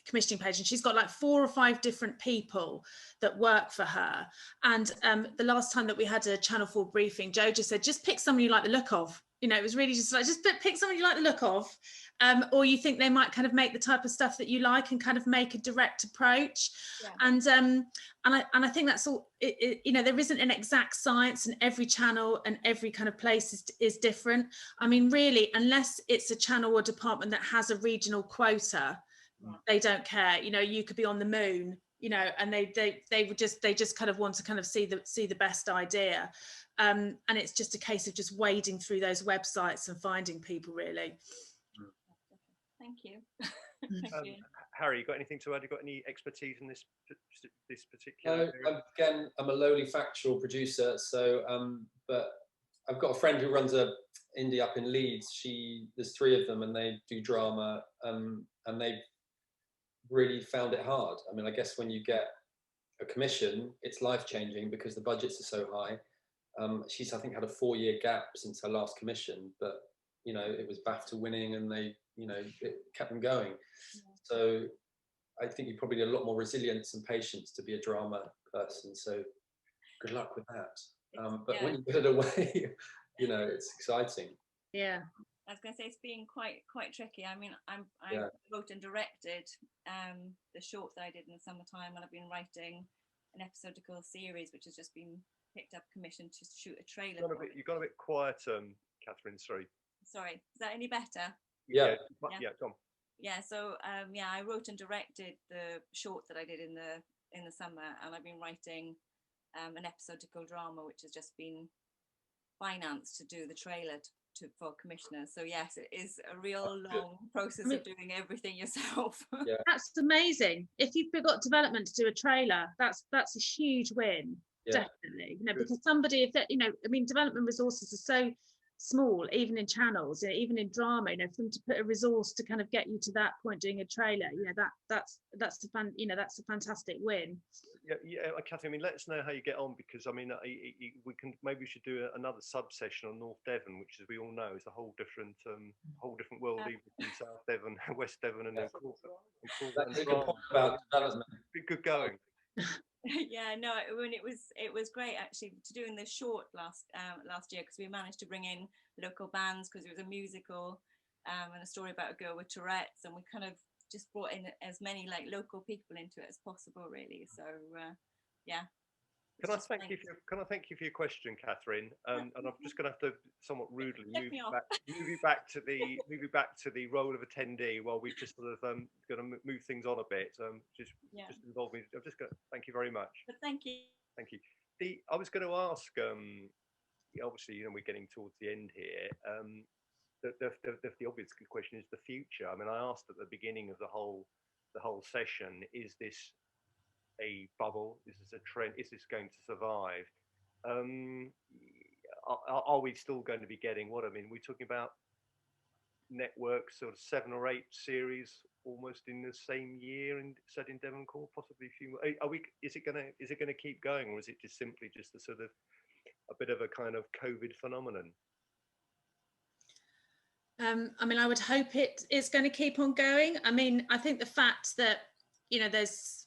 commissioning page, and she's got like 4 or 5 different people that work for her. And the last time that we had a Channel 4 briefing, Jo just said, just pick someone you like the look of. You know, it was really just like, just pick someone you like the look of, or you think they might kind of make the type of stuff that you like, and kind of make a direct approach. Yeah. And I think that's all. You know, there isn't an exact science, and every channel and every kind of place is different. I mean, really, unless it's a channel or department that has a regional quota, they don't care. You know, you could be on the moon, you know, and they just kind of want to kind of see the best idea. And it's just a case of just wading through those websites and finding people, really. Thank you. Thank you. Harry, you got anything to add? You got any expertise in this particular area? Again, I'm a lowly factual producer, so but I've got a friend who runs a indie up in Leeds. There's 3 of them, and they do drama, and they really found it hard. I mean, I guess when you get a commission, it's life-changing because the budgets are so high. She's, I think, had a 4-year gap since her last commission, but you know, it was BAFTA winning, and they, you know, it kept them going. Yeah. So I think you probably need a lot more resilience and patience to be a drama person. So good luck with that. But when you get it away, you know, it's exciting. Yeah. I was going to say, it's been quite tricky. I mean, I wrote and directed the short that I did in the summertime, and I've been writing an episodical series which has just been picked up, commissioned to shoot a trailer. You got a bit quiet, Catherine. Sorry. Is that any better? Yeah, Tom. Yeah, so I wrote and directed the short that I did in the summer, and I've been writing an episodical drama which has just been financed to do the trailer for commissioners. So yes, it is a real long process of doing everything yourself. Yeah. That's amazing. If you've got development to do a trailer, that's a huge win. Yeah. Definitely, you know, because somebody, if that, you know, I mean, development resources are small, even in channels, you know, even in drama, you know, for them to put a resource to kind of get you to that point doing a trailer, you know, that's a fantastic win. Yeah, Catherine, I mean, let us know how you get on, because I mean, maybe we should do another sub-session on North Devon, which, as we all know, is a whole different world, even from South Devon, West Devon, and then Cornwall. That's a good point about development. Good going. Yeah, no, it was great actually to doing the short last year, because we managed to bring in local bands, because it was a musical and a story about a girl with Tourette's, and we kind of just brought in as many like local people into it as possible, really. So yeah. Can I thank you for your question, Catherine? And I'm just going to have to somewhat rudely move you back to the role of attendee while we just sort of going to move things on a bit. Just involve me. I'm just going to thank you very much. But thank you. Thank you. I was going to ask. Obviously, you know, we're getting towards the end here. The obvious question is the future. I mean, I asked at the beginning of the whole session: is this a bubble? Is this a trend? Is this going to survive? Are we still going to be getting what? I mean, we're talking about networks, sort of 7 or 8 series almost in the same year, and set in Devon and Cornwall, possibly a few more. Is it going to keep going, or is it just simply just a sort of a bit of a kind of COVID phenomenon? I mean, I would hope it's going to keep on going. I mean, I think the fact that, you know, there's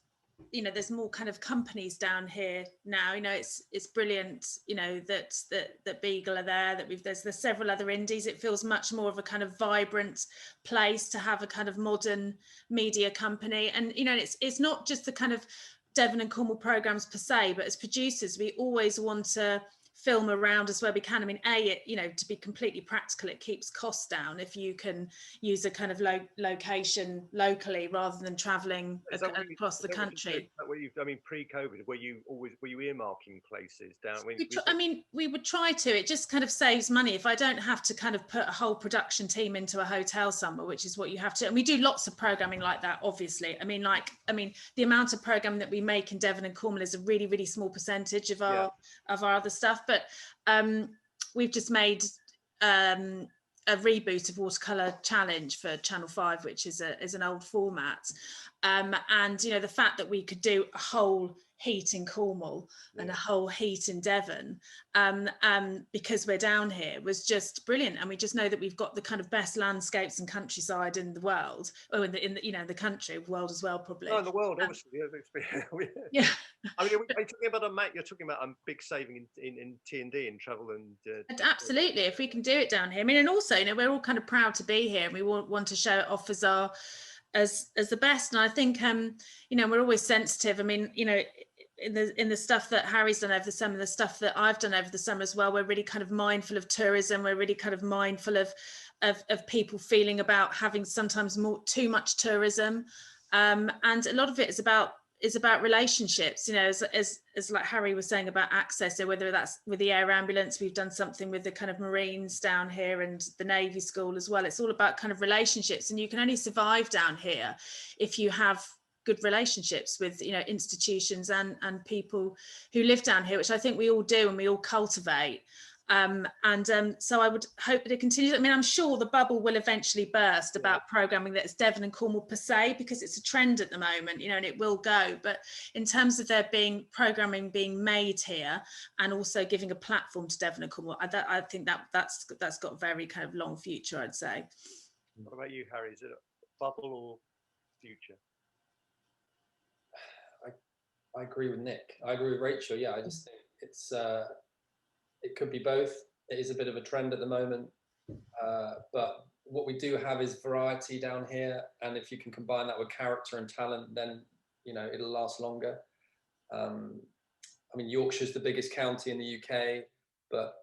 more kind of companies down here now, you know, it's brilliant, you know, that Beagle are there, that there's several other indies. It feels much more of a kind of vibrant place to have a kind of modern media company. And, you know, it's not just the kind of Devon and Cornwall programs per se, but as producers, we always want to film around us where we can. I mean, to be completely practical, it keeps costs down if you can use a kind of location locally rather than traveling across the country. I mean, pre-COVID, were you earmarking places down? We would try to. It just kind of saves money if I don't have to kind of put a whole production team into a hotel somewhere, which is what you have to. And we do lots of programming like that, obviously. I mean, the amount of programming that we make in Devon and Cornwall is a really, really small percentage of our other stuff. But we've just made a reboot of Watercolour Challenge for Channel 5, which is an old format. And, you know, the fact that we could do a whole heat in Cornwall and a whole heat in Devon because we're down here was just brilliant. And we just know that we've got the kind of best landscapes and countryside in the world, or in the country, world as well, probably. No, in the world, obviously. Yeah. I mean, are you talking about you're talking about a big saving in T&D and travel and absolutely, if we can do it down here. I mean, and also, you know, we're all kind of proud to be here, and we want to show it off as the best. And I think you know, we're always sensitive. I mean, you know, in the stuff that Harry's done over the summer, the stuff that I've done over the summer as well, we're really kind of mindful of tourism. We're really kind of mindful of people feeling about having sometimes too much tourism, and a lot of it is about relationships, you know, as like Harry was saying about access. So whether that's with the air ambulance, we've done something with the kind of Marines down here and the Navy School as well. It's all about kind of relationships, and you can only survive down here if you have good relationships with, you know, institutions and people who live down here, which I think we all do and we all cultivate. So I would hope that it continues. I mean, I'm sure the bubble will eventually burst about programming that's Devon and Cornwall per se, because it's a trend at the moment, you know, and it will go. But in terms of there being programming being made here and also giving a platform to Devon and Cornwall, I think that's got a very kind of long future, I'd say. What about you, Harry? Is it a bubble or future? I agree with Nick. I agree with Rachel. Yeah, I just think it's it could be both. It is a bit of a trend at the moment, but what we do have is variety down here, and if you can combine that with character and talent, then, you know, it'll last longer. I mean, Yorkshire's the biggest county in the UK, but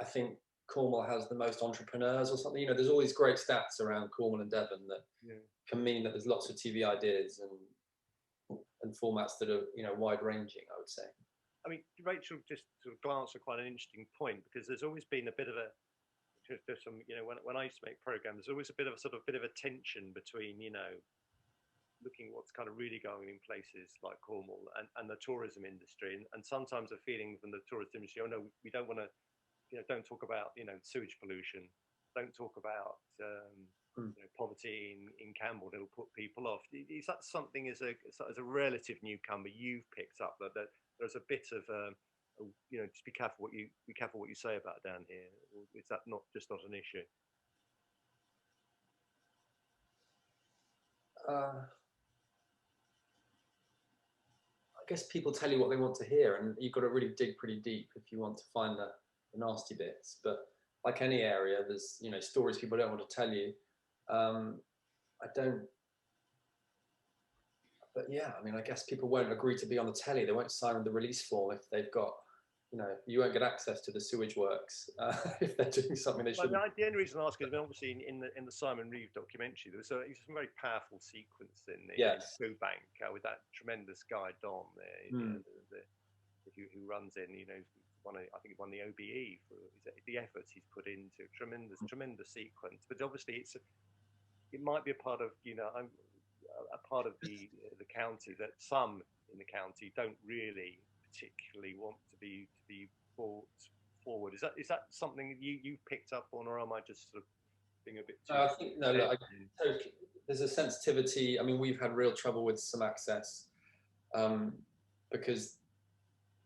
I think Cornwall has the most entrepreneurs or something. You know, there's all these great stats around Cornwall and Devon that can mean that there's lots of TV ideas and formats that are, you know, wide ranging, I would say. I mean, Rachel just sort of glanced at quite an interesting point, because there's always been a bit of there's some, you know, when I used to make programs, there's always a bit of a tension between, you know, looking what's kind of really going in places like Cornwall and the tourism industry, and sometimes a feeling from the tourist industry, oh no, we don't want to don't talk about, sewage pollution. Don't talk about poverty in Campbell. It'll put people off. Is that something as a relative newcomer you've picked up that there's a bit of just be careful what you say about down here? Or is that not an issue? I guess people tell you what they want to hear, and you've got to really dig pretty deep if you want to find the nasty bits. But like any area, there's stories people don't want to tell you. But yeah, I mean, I guess people won't agree to be on the telly. They won't sign the release form if they've got, you won't get access to the sewage works if they're doing something they shouldn't. The only reason I ask is, obviously in the Simon Reeve documentary, there was some very powerful sequence in the food bank with that tremendous guy Don there, who runs in, I think he won the OBE for the efforts he's put into tremendous sequence. But obviously it might be a part of a part of the county that some in the county don't really particularly want to be brought forward. Is that something you picked up on, or am I just sort of being a bit too? I think there's a sensitivity. I mean, we've had real trouble with some access because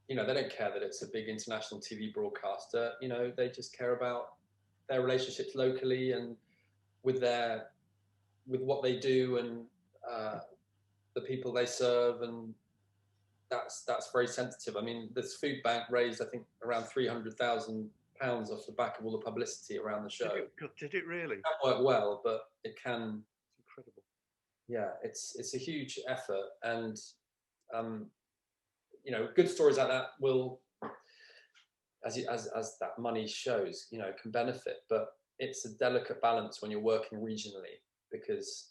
they don't care that it's a big international TV broadcaster. They just care about their relationships locally and with what they do and the people they serve, and that's very sensitive. I mean, this food bank raised, I think, around £300,000 off the back of all the publicity around the show. Did it really? It can work well, but it can. It's incredible. Yeah, it's a huge effort, and good stories like that will, as that money shows, can benefit. But it's a delicate balance when you're working regionally, because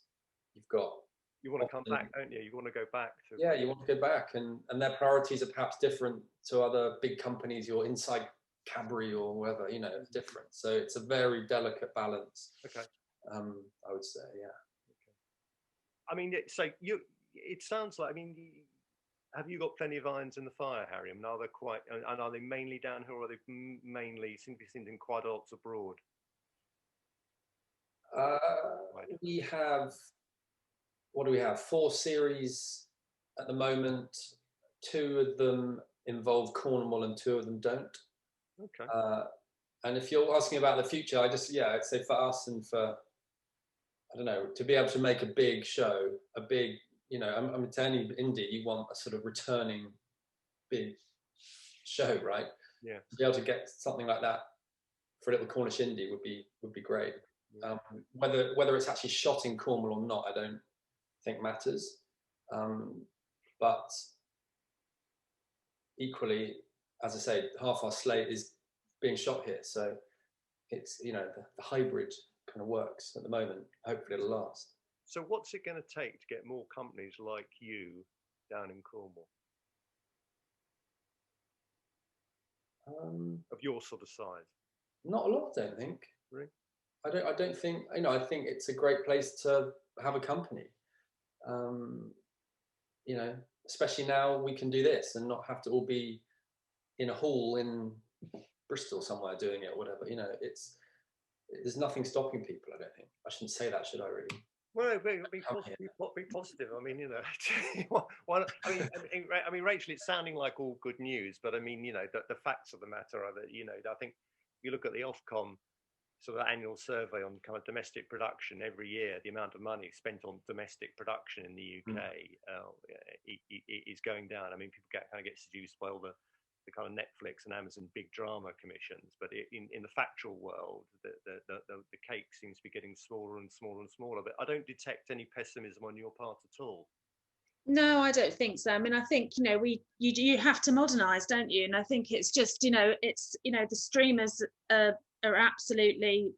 you want to come back, don't you? You want to go back to. Yeah, you want to go back, and their priorities are perhaps different to other big companies. You're inside Cadbury or whatever, it's different. So it's a very delicate balance. Okay. I would say, yeah. Okay. I mean, it sounds like. I mean, have you got plenty of irons in the fire, Harry? I mean, are they mainly down here, or are they mainly seen quite a lot abroad? We have. What do we have? 4 series at the moment. 2 of them involve Cornwall and 2 of them don't. Okay. And if you're asking about the future, I'd say for us and for, I don't know, to be able to make a big show, I'm telling you, indie, you want a sort of returning big show, right? Yeah. To be able to get something like that for a little Cornish indie would be great. Yeah. Whether it's actually shot in Cornwall or not, I don't think matters, but equally, as I say, half our slate is being shot here, so it's the hybrid kind of works at the moment. Hopefully it'll last. So what's it going to take to get more companies like you down in Cornwall, of your sort of size? Not a lot, I don't think. Really? I don't think, I think it's a great place to have a company. Especially now we can do this and not have to all be in a hall in Bristol somewhere doing it or whatever. There's nothing stopping people. I don't think. I shouldn't say that, should I? Really? Well, be positive. I mean, I mean, Rachel, it's sounding like all good news, but I mean, the facts of the matter are that, I think you look at the Ofcom sort of annual survey on kind of domestic production every year, the amount of money spent on domestic production in the UK is going down. I mean, people get seduced by all the kind of Netflix and Amazon big drama commissions, but in the factual world, the cake seems to be getting smaller and smaller and smaller. But I don't detect any pessimism on your part at all. No, I don't think so. I mean, I think you have to modernise, don't you? And I think it's just it's the streamers are absolutely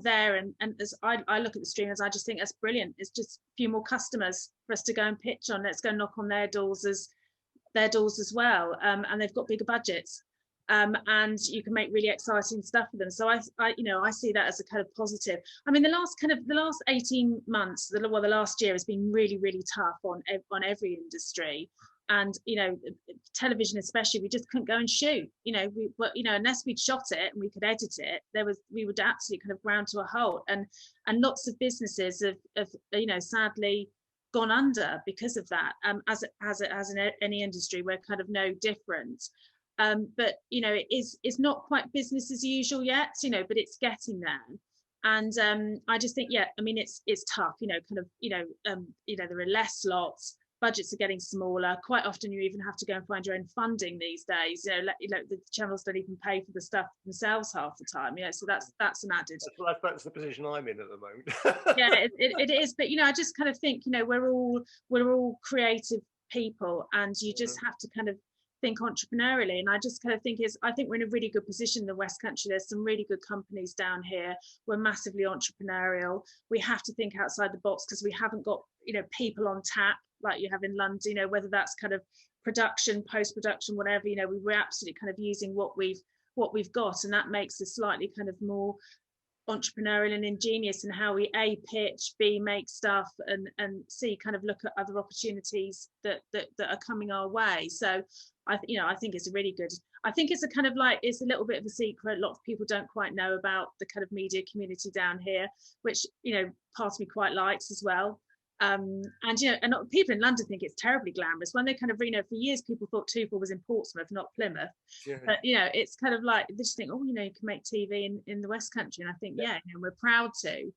there, and as I look at the streamers, I just think that's brilliant. It's just a few more customers for us to go and pitch on. Let's go knock on their doors as well, and they've got bigger budgets, and you can make really exciting stuff for them. So I see that as a kind of positive. I mean, the last 18 months, the last year has been really, really tough on every industry. and television especially, we just couldn't go and shoot. Unless we'd shot it and we could edit it, we would absolutely kind of ground to a halt. And lots of businesses have sadly gone under because of that. As in any industry, we're kind of no different. But it's not quite business as usual yet, but it's getting there. And I just think, it's tough, there are less slots, budgets are getting smaller. Quite often you even have to go and find your own funding these days. The channels don't even pay for the stuff themselves half the time. So that's an added. That's the position I'm in at the moment. Yeah, it is. But I just kind of think we're all creative people, and you just have to kind of think entrepreneurially. And I just kind of think I think we're in a really good position in the West Country. There's some really good companies down here. We're massively entrepreneurial. We have to think outside the box because we haven't got people on tap like you have in London, whether that's kind of production, post-production, whatever, we're absolutely kind of using what we've got, and that makes us slightly kind of more entrepreneurial and ingenious in how we A, pitch, B, make stuff, and C, kind of look at other opportunities that are coming our way. So I think it's a really good, I think it's a kind of like, it's a little bit of a secret. A lot of people don't quite know about the kind of media community down here, which part of me quite likes as well. And people in London think it's terribly glamorous. When they kind of, for years people thought Twofour was in Portsmouth, not Plymouth. Yeah. But it's kind of like they just think, you can make TV in the West Country, and I think we're proud to.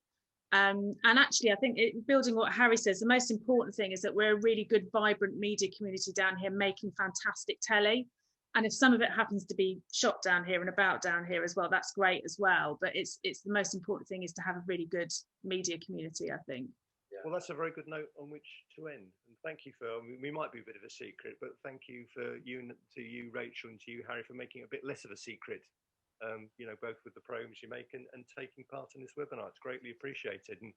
And actually, I think building what Harry says, the most important thing is that we're a really good, vibrant media community down here, making fantastic telly. And if some of it happens to be shot down here and about down here as well, that's great as well. But it's the most important thing is to have a really good media community, I think. Well, that's a very good note on which to end. And thank you we might be a bit of a secret, but thank you to you, Rachel, and to you, Harry, for making it a bit less of a secret, both with the programs you make and taking part in this webinar. It's greatly appreciated. And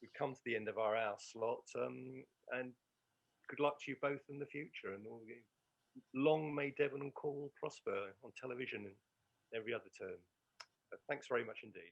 we've come to the end of our hour slot, and good luck to you both in the future. And long may Devon and Cornwall prosper on television and every other term. Thanks very much indeed.